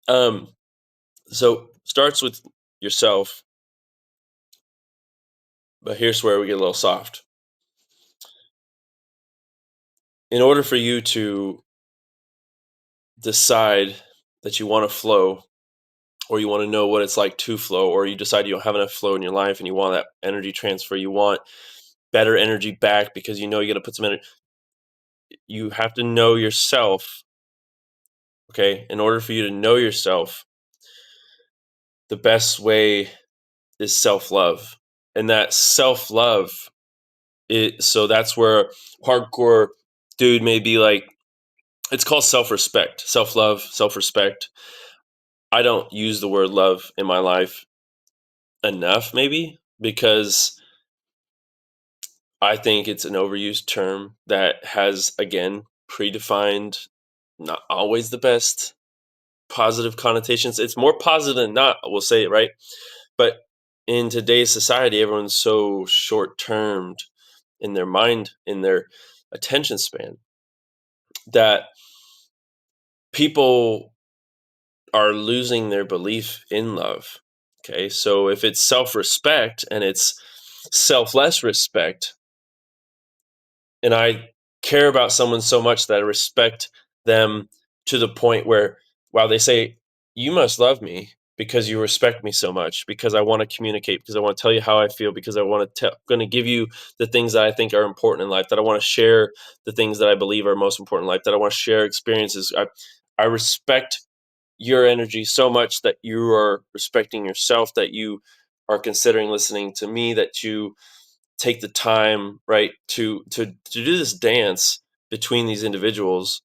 Um, so starts with yourself, but here's where we get a little soft. In order for you to decide that you want to flow, or you want to know what it's like to flow, or you decide you don't have enough flow in your life and you want that energy transfer, you want better energy back because you know you got to put some energy, you have to know yourself. Okay. In order for you to know yourself, the best way is self love. And that self love So that's where hardcore dude may be like, it's called self-respect, self-love, self-respect. I don't use the word love in my life enough, maybe, because I think it's an overused term that has, again, predefined, not always the best positive connotations. It's more positive than not, we'll say it, right? But in today's society, everyone's so short termed in their mind, in their attention span, that people are losing their belief in love. Okay. So if it's self respect and it's selfless respect, and I care about someone so much that I respect them to the point where, while they say, you must love me because you respect me so much, because I want to communicate, because I want to tell you how I feel, because I want to going to give you the things that I think are important in life, that I want to share the things that I believe are most important in life, that I want to share experiences. I respect your energy so much that you are respecting yourself, that you are considering listening to me, that you take the time, right, to do this dance between these individuals.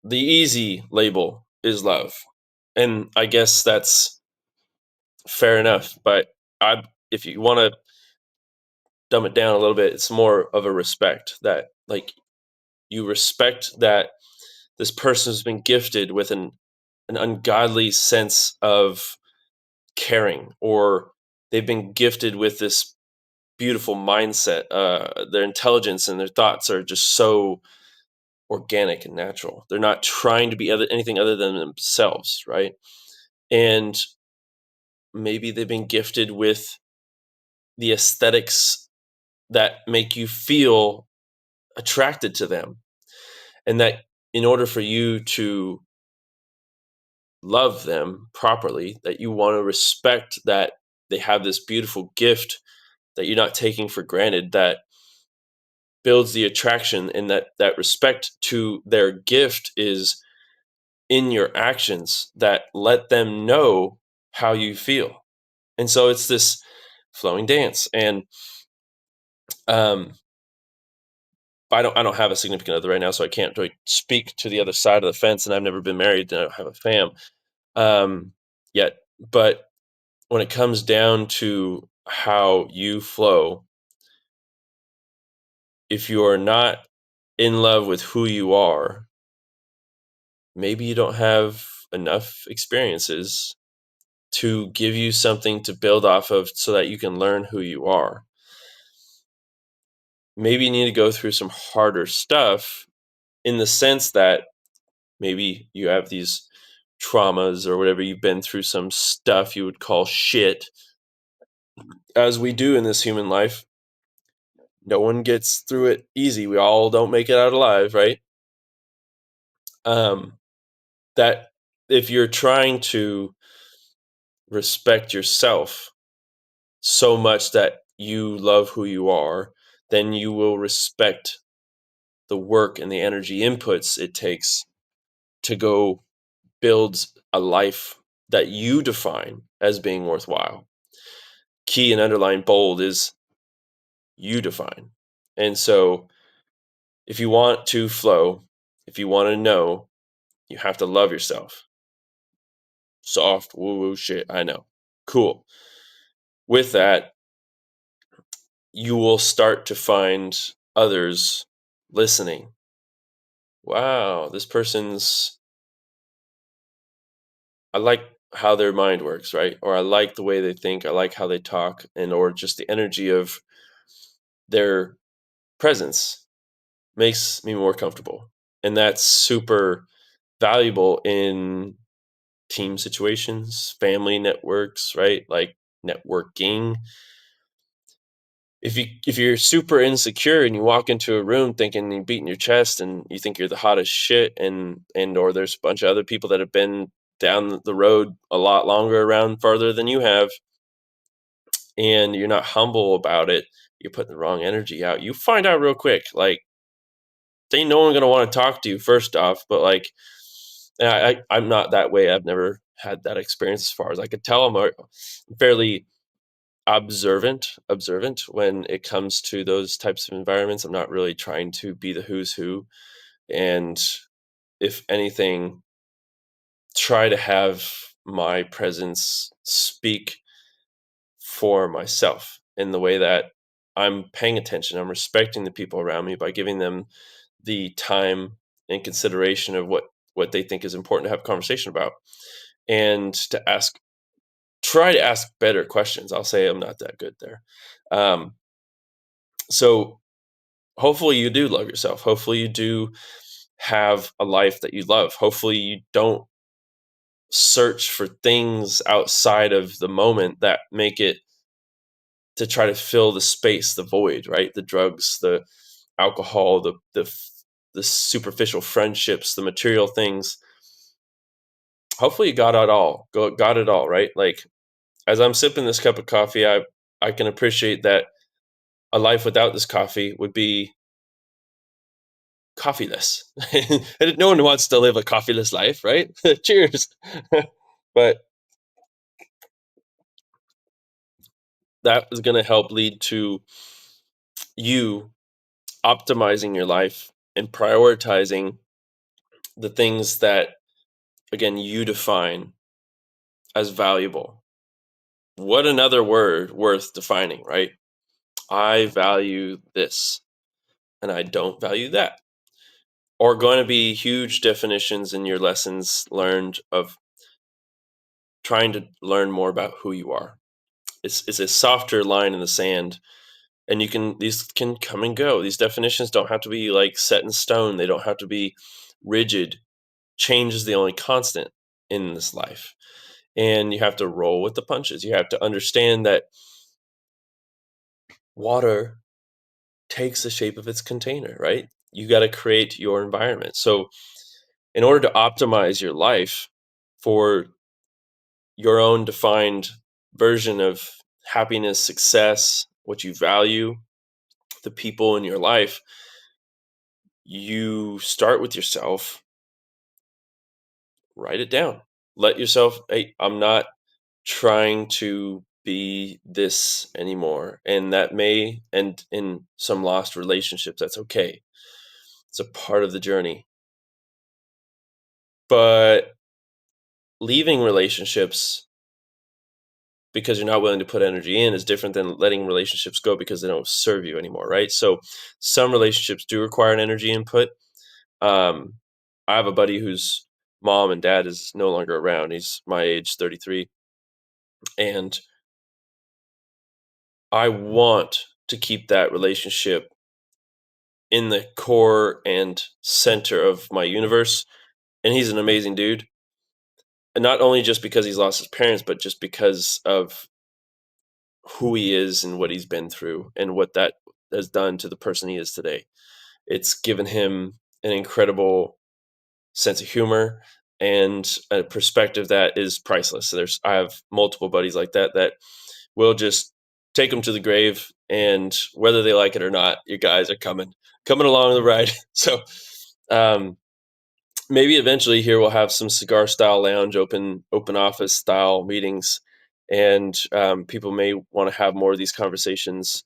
The easy label is love, and I guess that's fair enough. But I, if you want to dumb it down a little bit, it's more of a respect, that like you respect that this person has been gifted with an ungodly sense of caring, or they've been gifted with this beautiful mindset. Their intelligence and their thoughts are just so organic and natural. They're not trying to be anything other than themselves, right? And maybe they've been gifted with the aesthetics that make you feel attracted to them. And that in order for you to love them properly, that you want to respect that they have this beautiful gift that you're not taking for granted, that builds the attraction, and that respect to their gift is in your actions that let them know how you feel. And so it's this flowing dance. And um I don't have a significant other right now, so I can't really speak to the other side of the fence, and I've never been married, and I don't have a fam yet. But when it comes down to how you flow, if you are not in love with who you are, maybe you don't have enough experiences to give you something to build off of so that you can learn who you are. Maybe you need to go through some harder stuff, in the sense that maybe you have these traumas or whatever, you've been through some stuff you would call shit, as we do in this human life. No one gets through it easy. We all don't make it out alive, right? Um, that if you're trying to respect yourself so much that you love who you are, then you will respect the work and the energy inputs it takes to go build a life that you define as being worthwhile. Key and underline bold is you define. And so if you want to flow, if you want to know, you have to love yourself. Soft, woo woo shit, I know. Cool. With that, you will start to find others listening. Wow, this person's, I like how their mind works, right? Or I like the way they think, I like how they talk, and or just the energy of their presence makes me more comfortable. And that's super valuable in team situations, family networks, right? Like networking. If you're super insecure and you walk into a room thinking you're beating your chest and you think you're the hottest shit, and or there's a bunch of other people that have been down the road a lot longer, around farther than you have, and you're not humble about it, you're putting the wrong energy out. You find out real quick, like, they ain't no one gonna want to talk to you, first off. But like, I'm not that way. I've never had that experience, as far as I could tell. I'm fairly observant when it comes to those types of environments. I'm not really trying to be the who's who, and if anything, try to have my presence speak for myself in the way that I'm paying attention. I'm respecting the people around me by giving them the time and consideration of what they think is important to have a conversation about, and to ask try to ask better questions. I'll say I'm not that good there. Um, so hopefully you do love yourself. Hopefully you do have a life that you love. Hopefully you don't search for things outside of the moment that make it to try to fill the space, the void, right? The drugs, the alcohol, the superficial friendships, the material things. Hopefully you got it all. Got it all, right? Like as I'm sipping this cup of coffee, I can appreciate that a life without this coffee would be coffeeless. And no one wants to live a coffeeless life, right? Cheers. But that is going to help lead to you optimizing your life and prioritizing the things that, again, you define as valuable. What another word worth defining, right? I value this and I don't value that. Or going to be huge definitions in your lessons learned of trying to learn more about who you are. It's a softer line in the sand, and these can come and go. These definitions don't have to be like set in stone. They don't have to be rigid. Change is the only constant in this life, and you have to roll with the punches. You have to understand that water takes the shape of its container, right? You got to create your environment. So in order to optimize your life for your own defined version of happiness, success, what you value, the people in your life, you start with yourself, write it down. Let yourself, hey, I'm not trying to be this anymore. And that may end in some lost relationships. That's okay. It's a part of the journey. But leaving relationships because you're not willing to put energy in is different than letting relationships go because they don't serve you anymore, right? So some relationships do require an energy input. Um, I have a buddy whose mom and dad is no longer around. He's my age, 33, and I want to keep that relationship in the core and center of my universe. And he's an amazing dude. And not only just because he's lost his parents, but just because of who he is and what he's been through and what that has done to the person he is today. It's given him an incredible sense of humor and a perspective that is priceless. So I have multiple buddies like that that will just take them to the grave, and whether they like it or not, you guys are coming along the ride. So um, maybe eventually here we'll have some cigar style lounge, open office style meetings, and people may want to have more of these conversations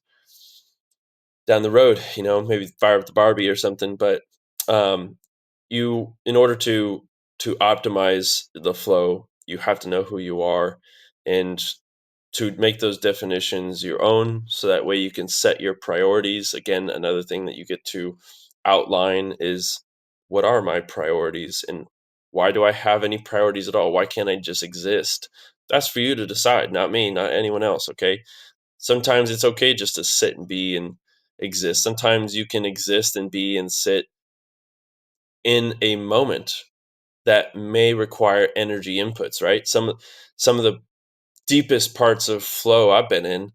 down the road, maybe fire up the Barbie or something. But um, in order to optimize the flow, you have to know who you are, and to make those definitions your own, so that way you can set your priorities. Again, another thing that you get to outline is, what are my priorities, and why do I have any priorities at all? Why can't I just exist? That's for you to decide, not me, not anyone else. Okay. Sometimes it's okay just to sit and be and exist. Sometimes you can exist and be and sit in a moment that may require energy inputs, right? Some of the deepest parts of flow I've been in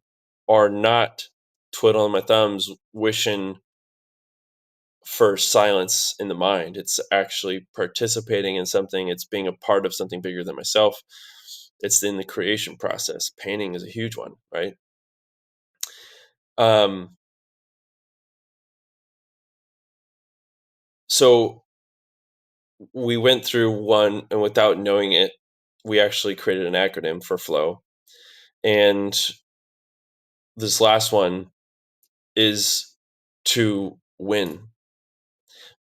are not twiddling my thumbs wishing for silence in the mind. It's actually participating in something. It's being a part of something bigger than myself. It's in the creation process. Painting is a huge one, right? um so we went through one, and without knowing it, we actually created an acronym for flow. And this last one is to win.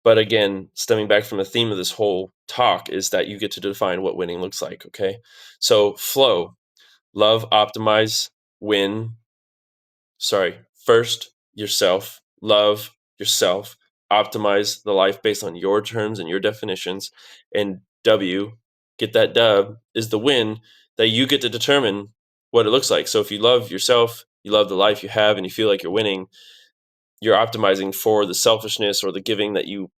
But again, stemming back from the theme of this whole talk is that you get to define what winning looks like. Okay. So flow, love, optimize, win. Sorry. First, yourself, love yourself, optimize the life based on your terms and your definitions. And W, get that dub, is the win that you get to determine what it looks like. So if you love yourself, you love the life you have, and you feel like you're winning, you're optimizing for the selfishness or the giving that you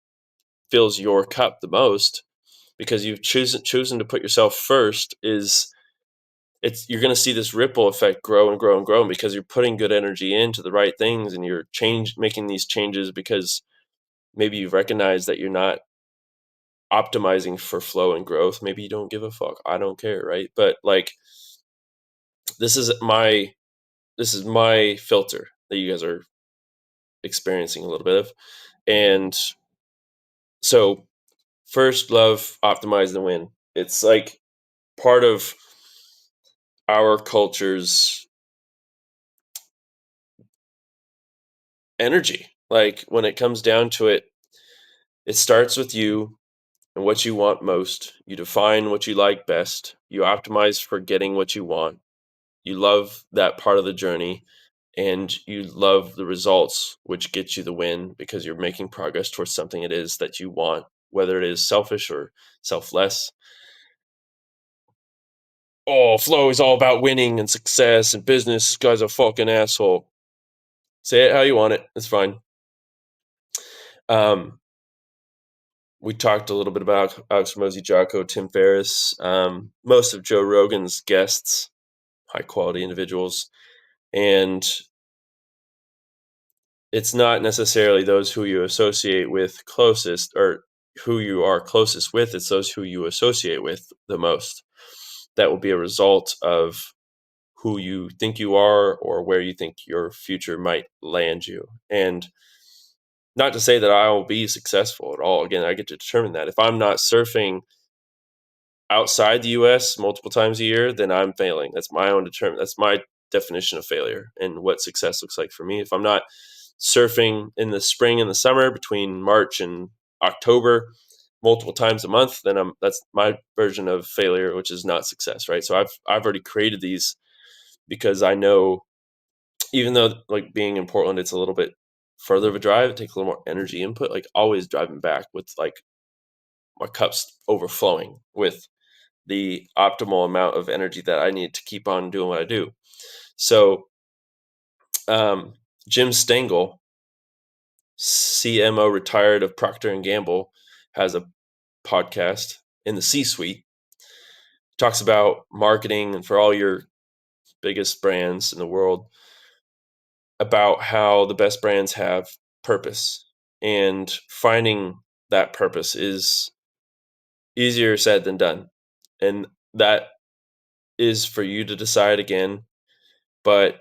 fills your cup the most because you've chosen to put yourself first. Is it's You're going to see this ripple effect grow and grow and grow because you're putting good energy into the right things, and you're making these changes because maybe you've recognized that you're not optimizing for flow and growth. Maybe you don't give a fuck. I don't care, right? But like, this is my filter that you guys are experiencing a little bit of. And so first, love, optimize, the win. It's like part of our culture's energy. Like, when it comes down to it, it starts with you and what you want most. You define what you like best. You optimize for getting what you want. You love that part of the journey, and you love the results, which gets you the win because you're making progress towards something it is that you want, whether it is selfish or selfless. Oh, flow is all about winning and success and business. This guy's a fucking asshole. Say it how you want it. It's fine. Um, we talked a little bit about Alex Ramosi, Jocko, Tim Ferriss, most of Joe Rogan's guests, high quality individuals. And it's not necessarily those who you associate with closest or who you are closest with. It's those who you associate with the most. That will be a result of who you think you are or where you think your future might land you. And not to say that I will be successful at all. Again, I get to determine that. If I'm not surfing outside the US multiple times a year, then I'm failing. That's my own That's my definition of failure and what success looks like for me. If I'm not surfing in the spring and the summer between March and October multiple times a month, then that's my version of failure, which is not success, right? So I've already created these because I know, even though like being in Portland, it's a little bit further of a drive, it takes a little more energy input, like always driving back with like my cup's overflowing with the optimal amount of energy that I need to keep on doing what I do. So, Jim Stengel, CMO retired of Procter and Gamble, has a podcast in the C-suite. Talks about marketing and for all your biggest brands in the world, about how the best brands have purpose, and finding that purpose is easier said than done. And that is for you to decide again, but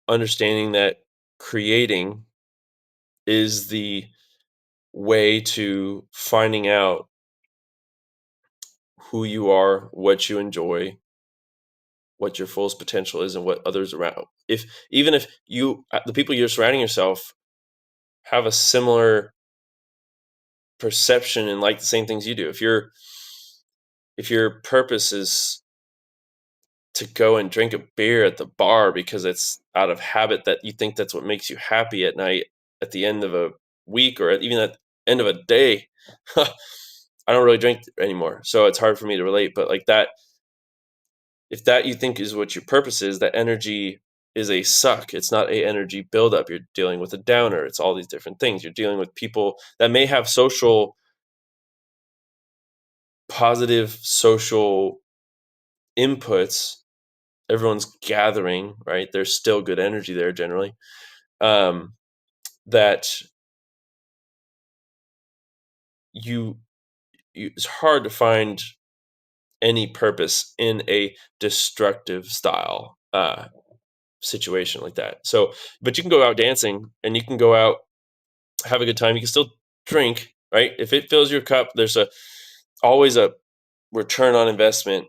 understanding that creating is the way to finding out who you are, what you enjoy, what your fullest potential is, and what others around. If even if you, the people you're surrounding yourself, have a similar perception and like the same things you do. If your purpose is to go and drink a beer at the bar because it's out of habit, that you think that's what makes you happy at night, at the end of a week, or even at the end of a day. I don't really drink anymore, so it's hard for me to relate. But like that, if that you think is what your purpose is, that energy is a suck. It's not a energy buildup. You're dealing with a downer. It's all these different things. You're dealing with people that may have positive social inputs. Everyone's gathering, right? There's still good energy there generally. Um, that you, it's hard to find any purpose in a destructive style situation like that. So, but you can go out dancing and you can go out, have a good time. You can still drink, right? If it fills your cup, there's always a return on investment,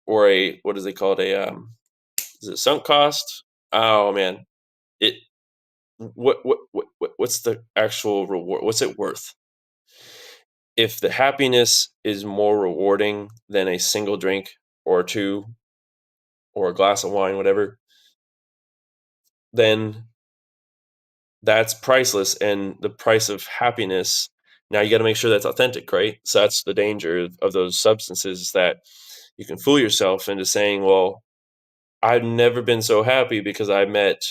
or a, what is they call it? Is it sunk cost? Oh man, it what's the actual reward? What's it worth? If the happiness is more rewarding than a single drink or two or a glass of wine, whatever, then that's priceless. And the price of happiness, now you got to make sure that's authentic, right? So that's the danger of those substances, is that you can fool yourself into saying, well, I've never been so happy because I met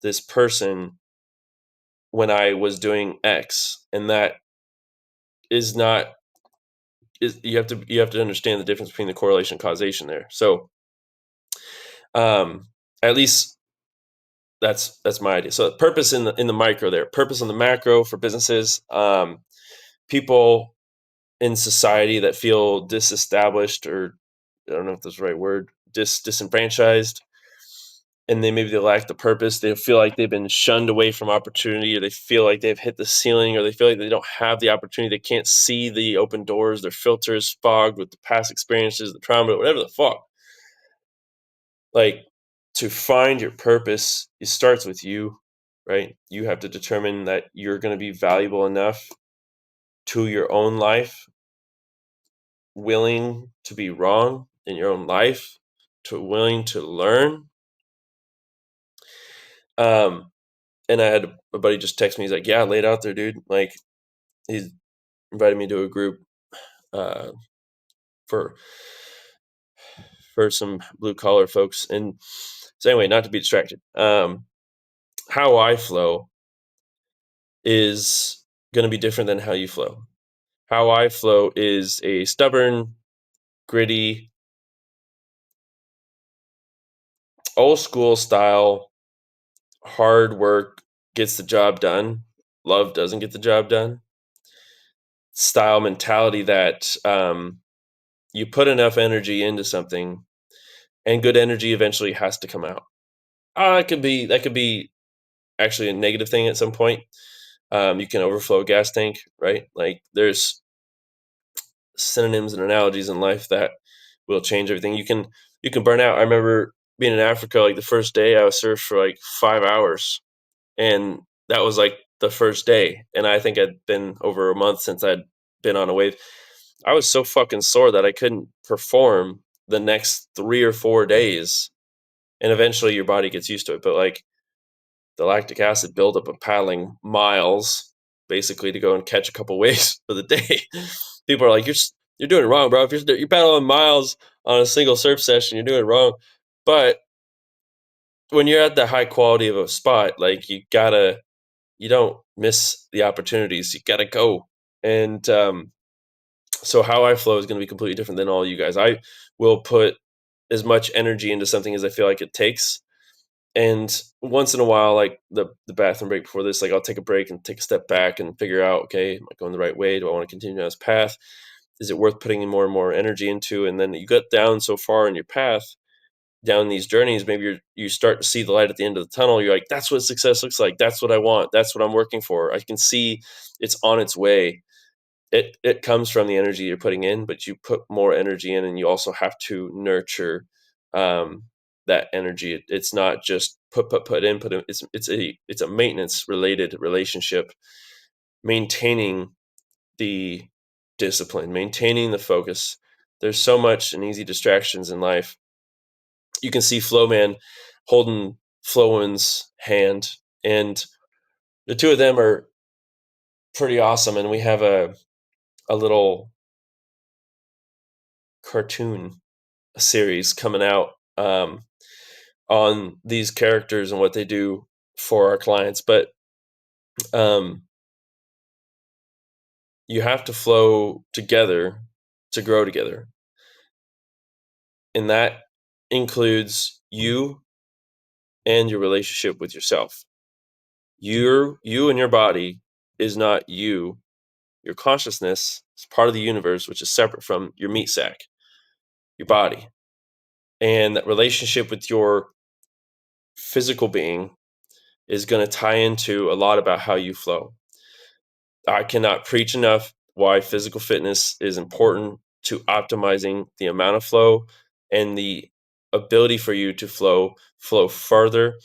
this person when I was doing X. And that is not, is, you have to understand the difference between the correlation and causation there. So um at least that's my idea. So purpose in the micro there, purpose in the macro for businesses. People in society that feel disestablished, or I don't know if that's the right word, disenfranchised, and they lack the purpose. They feel like they've been shunned away from opportunity, or they feel like they've hit the ceiling, or they feel like they don't have the opportunity. They can't see the open doors. Their filters fogged with the past experiences, the trauma, whatever the fuck. Like, to find your purpose, it starts with you, right? You have to determine that you're going to be valuable enough to your own life, willing to be wrong in your own life, to willing to learn. Um, and I had a buddy just text me. He's like, "Yeah, lay it out there, dude." Like, he's invited me to a group uh, for some blue collar folks. And so anyway, not to be distracted. How I flow is going to be different than how you flow. How I flow is a stubborn, gritty, old school style, hard work gets the job done, love doesn't get the job done style mentality, that you put enough energy into something and good energy eventually has to come out. That could be actually a negative thing at some point. You can overflow a gas tank, right? Like, there's synonyms and analogies in life that will change everything. You can burn out. I remember being in Africa, like the first day I was surfed for like 5 hours, and that was like the first day. And I think I'd been over a month since I'd been on a wave. I was so fucking sore that I couldn't perform the next 3 or 4 days. And eventually your body gets used to it. But like, the lactic acid buildup of paddling miles basically to go and catch a couple waves for the day. People are like, you're doing it wrong, bro. If you're paddling miles on a single surf session, you're doing it wrong. But when you're at the high quality of a spot, like, you don't miss the opportunities. You gotta go. And so how I flow is going to be completely different than all you guys. I will put as much energy into something as I feel like it takes. And once in a while, like the bathroom break before this, like, I'll take a break and take a step back and figure out, okay, am I going the right way? Do I want to continue down this path? Is it worth putting in more and more energy into? And then you get down so far in your path, down these journeys, maybe you start to see the light at the end of the tunnel. You're like, that's what success looks like. That's what I want. That's what I'm working for. I can see it's on its way. It comes from the energy you're putting in, but you put more energy in, and you also have to nurture um, that energy. It's not just put in. It's a maintenance related relationship, maintaining the discipline, maintaining the focus. There's so much and easy distractions in life. You can see Flowman holding Flowan's hand, and the two of them are pretty awesome. And we have a little cartoon series coming out on these characters and what they do for our clients. But um, you have to flow together to grow together. And that includes you and your relationship with yourself. You and your body is not you. Your consciousness is part of the universe, which is separate from your meat sack, your body. And that relationship with your physical being is going to tie into a lot about how you flow. I cannot preach enough why physical fitness is important to optimizing the amount of flow and the ability for you to flow further,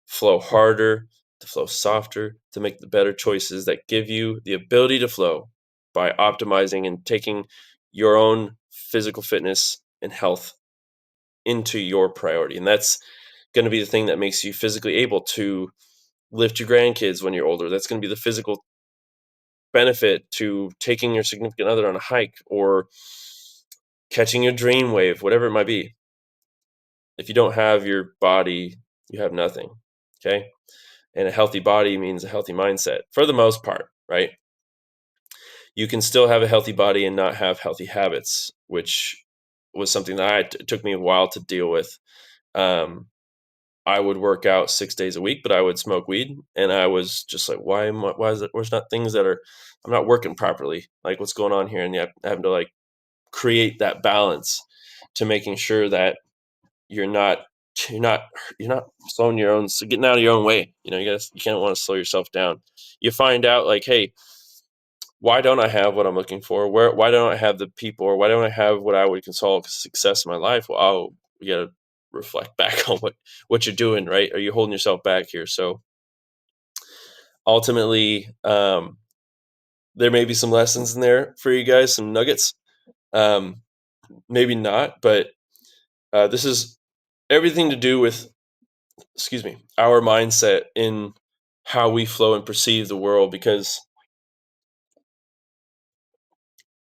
flow harder, to flow softer, to make the better choices that give you the ability to flow by optimizing and taking your own physical fitness and health into your priority. And that's going to be the thing that makes you physically able to lift your grandkids when you're older. That's going to be the physical benefit to taking your significant other on a hike or catching your dream wave, whatever it might be. If you don't have your body, you have nothing. Okay. And a healthy body means a healthy mindset for the most part, right? You can still have a healthy body and not have healthy habits, which was something that it took me a while to deal with. Um, I would work out 6 days a week, but I would smoke weed, and I was just like, why is it? There's not things that are, I'm not working properly. Like, what's going on here? And having to like create that balance to making sure that you're not you're not you're not slowing your own, so getting out of your own way. You can't want to slow yourself down. You find out like, hey, why don't I have what I'm looking for? Why don't I have the people, or why don't I have what I would call success in my life? Well, you got to reflect back on what you're doing, right? Are you holding yourself back here? So ultimately, there may be some lessons in there for you guys, some nuggets. Um, Maybe not, but this is everything to do with, excuse me, our mindset in how we flow and perceive the world, because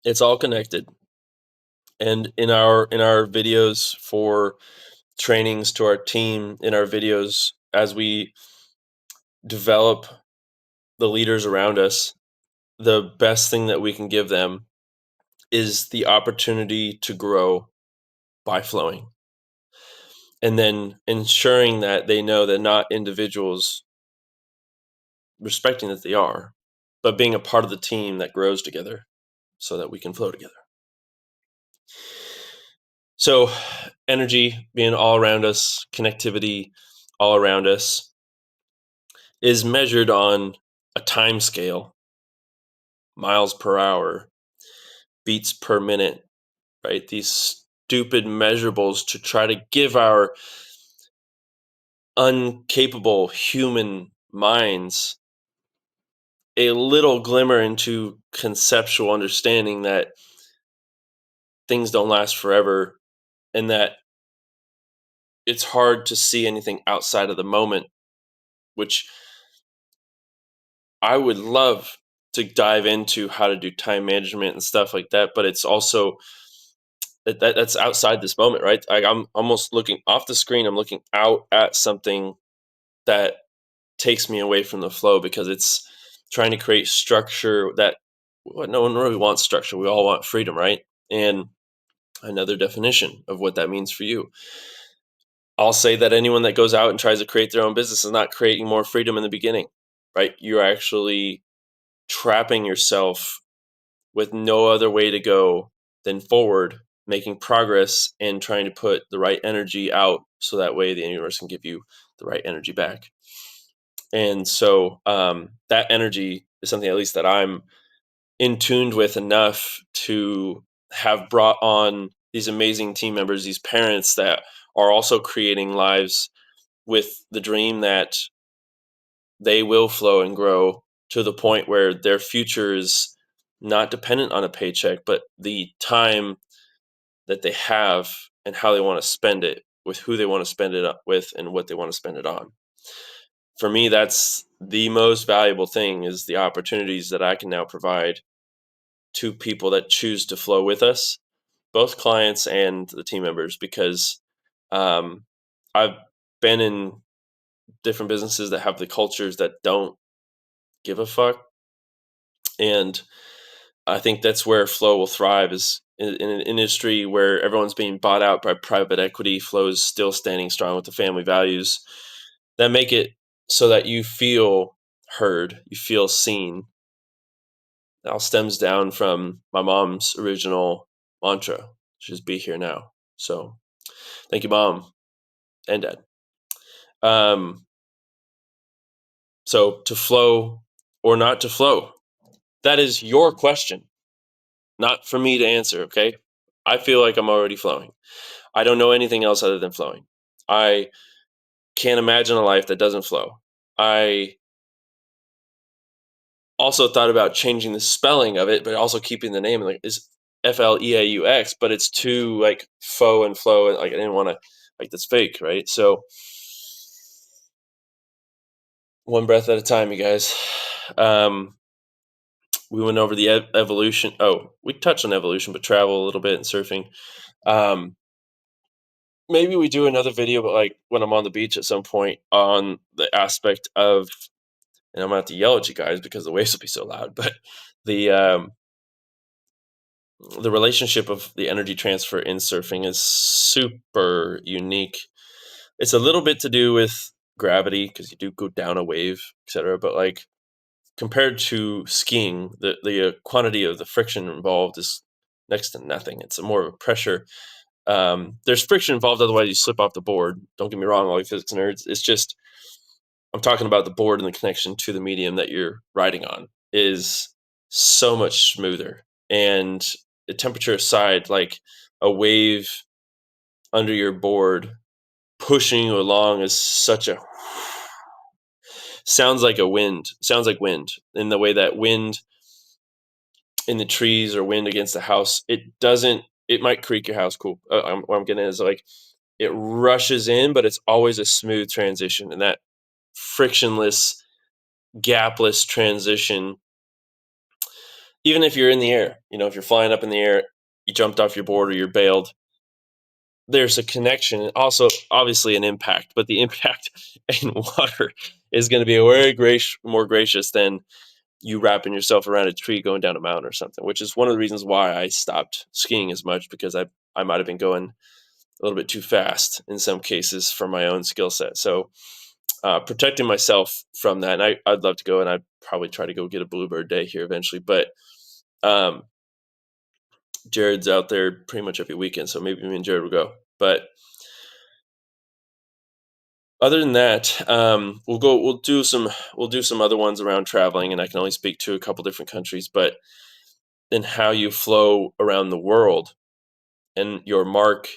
it's all connected. And in our videos for trainings to our team, in our videos as we develop the leaders around us, the best thing that we can give them is the opportunity to grow by flowing, and then ensuring that they know that not individuals, respecting that they are, but being a part of the team that grows together so that we can flow together. So energy being all around us, connectivity all around us, is measured on a time scale, miles per hour, beats per minute, right? These stupid measurables to try to give our uncapable human minds a little glimmer into conceptual understanding that things don't last forever, and that it's hard to see anything outside of the moment, which I would love to dive into how to do time management and stuff like that, but it's also that's outside this moment, right? Like, I'm almost looking off the screen, I'm looking out at something that takes me away from the flow, because it's trying to create structure that, well, no one really wants structure. We all want freedom, right? And another definition of what that means for you, I'll say that anyone that goes out and tries to create their own business is not creating more freedom in the beginning, right? You're actually trapping yourself with no other way to go than forward, making progress and trying to put the right energy out, so that way the universe can give you the right energy back. And so that energy is something, at least, that I'm in tuned with enough to have brought on these amazing team members, these parents that are also creating lives with the dream that they will flow and grow to the point where their future is not dependent on a paycheck, but the time that they have and how they want to spend it, with who they want to spend it with, and what they want to spend it on. For me, that's the most valuable thing, is the opportunities that I can now provide to people that choose to flow with us, both clients and the team members, because um, I've been in different businesses that have the cultures that don't give a fuck. And I think that's where flow will thrive, is in an industry where everyone's being bought out by private equity. Flow is still standing strong with the family values that make it so that you feel heard, you feel seen. It all stems down from my mom's original mantra, which is be here now. So thank you, Mom and Dad. Um, so to flow or not to flow, that is your question, not for me to answer. Okay. I feel like I'm already flowing. I don't know anything else other than flowing. I can't imagine a life that doesn't flow. I also thought about changing the spelling of it, but also keeping the name. Like, is Fleaux, but it's too like faux and flow, and like I didn't want to, like, that's fake, right? So one breath at a time, you guys. Um, we went over the evolution. Oh, we touched on evolution, but travel a little bit and surfing. Um, Maybe we do another video, but like when I'm on the beach at some point, on the aspect of, and I'm gonna have to yell at you guys because the waves will be so loud, but the um, the relationship of the energy transfer in surfing is super unique. It's a little bit to do with gravity because you do go down a wave, etc. But like compared to skiing, the quantity of the friction involved is next to nothing. It's a more of a pressure. There's friction involved, otherwise you slip off the board. Don't get me wrong, all you physics nerds. It's just I'm talking about the board and the connection to the medium that you're riding on is so much smoother. And the temperature aside, like a wave under your board pushing you along is such a sounds like wind in the way that wind in the trees or wind against the house. It might creak your house. Cool. What I'm getting at is like it rushes in, but it's always a smooth transition, and that frictionless, gapless transition. Even if you're in the air, if you're flying up in the air, you jumped off your board or you're bailed, there's a connection and also obviously an impact, but the impact in water is going to be more gracious than you wrapping yourself around a tree going down a mountain or something, which is one of the reasons why I stopped skiing as much, because I might have been going a little bit too fast in some cases for my own skill set. So protecting myself from that, and I'd love to go, and I'd probably try to go get a bluebird day here eventually, but um, Jared's out there pretty much every weekend, so maybe me and Jared will go. But other than that, we'll go. We'll do some other ones around traveling, and I can only speak to a couple different countries, but then how you flow around the world and your mark,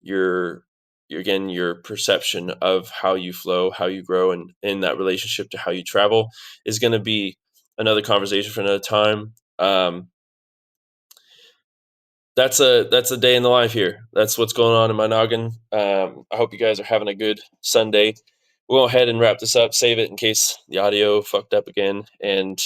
your again your perception of how you flow, how you grow, and in that relationship to how you travel is going to be another conversation for another time. That's a day in the life here. That's what's going on in my noggin. I hope you guys are having a good Sunday. We'll go ahead and wrap this up. Save it in case the audio fucked up again. And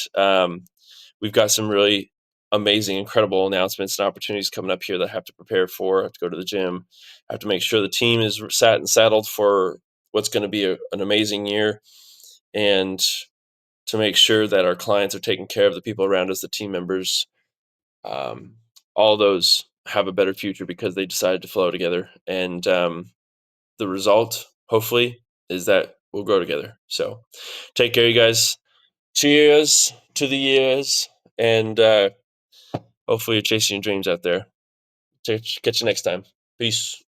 we've got some really amazing, incredible announcements and opportunities coming up here that I have to prepare for. I have to go to the gym. I have to make sure the team is sat and saddled for what's going to be an amazing year, and to make sure that our clients are taken care of, the people around us, the team members, um, all those have a better future because they decided to flow together. And the result, hopefully, is that we'll grow together. So take care, you guys. Cheers to the years. And hopefully you're chasing your dreams out there. Catch you next time. Peace.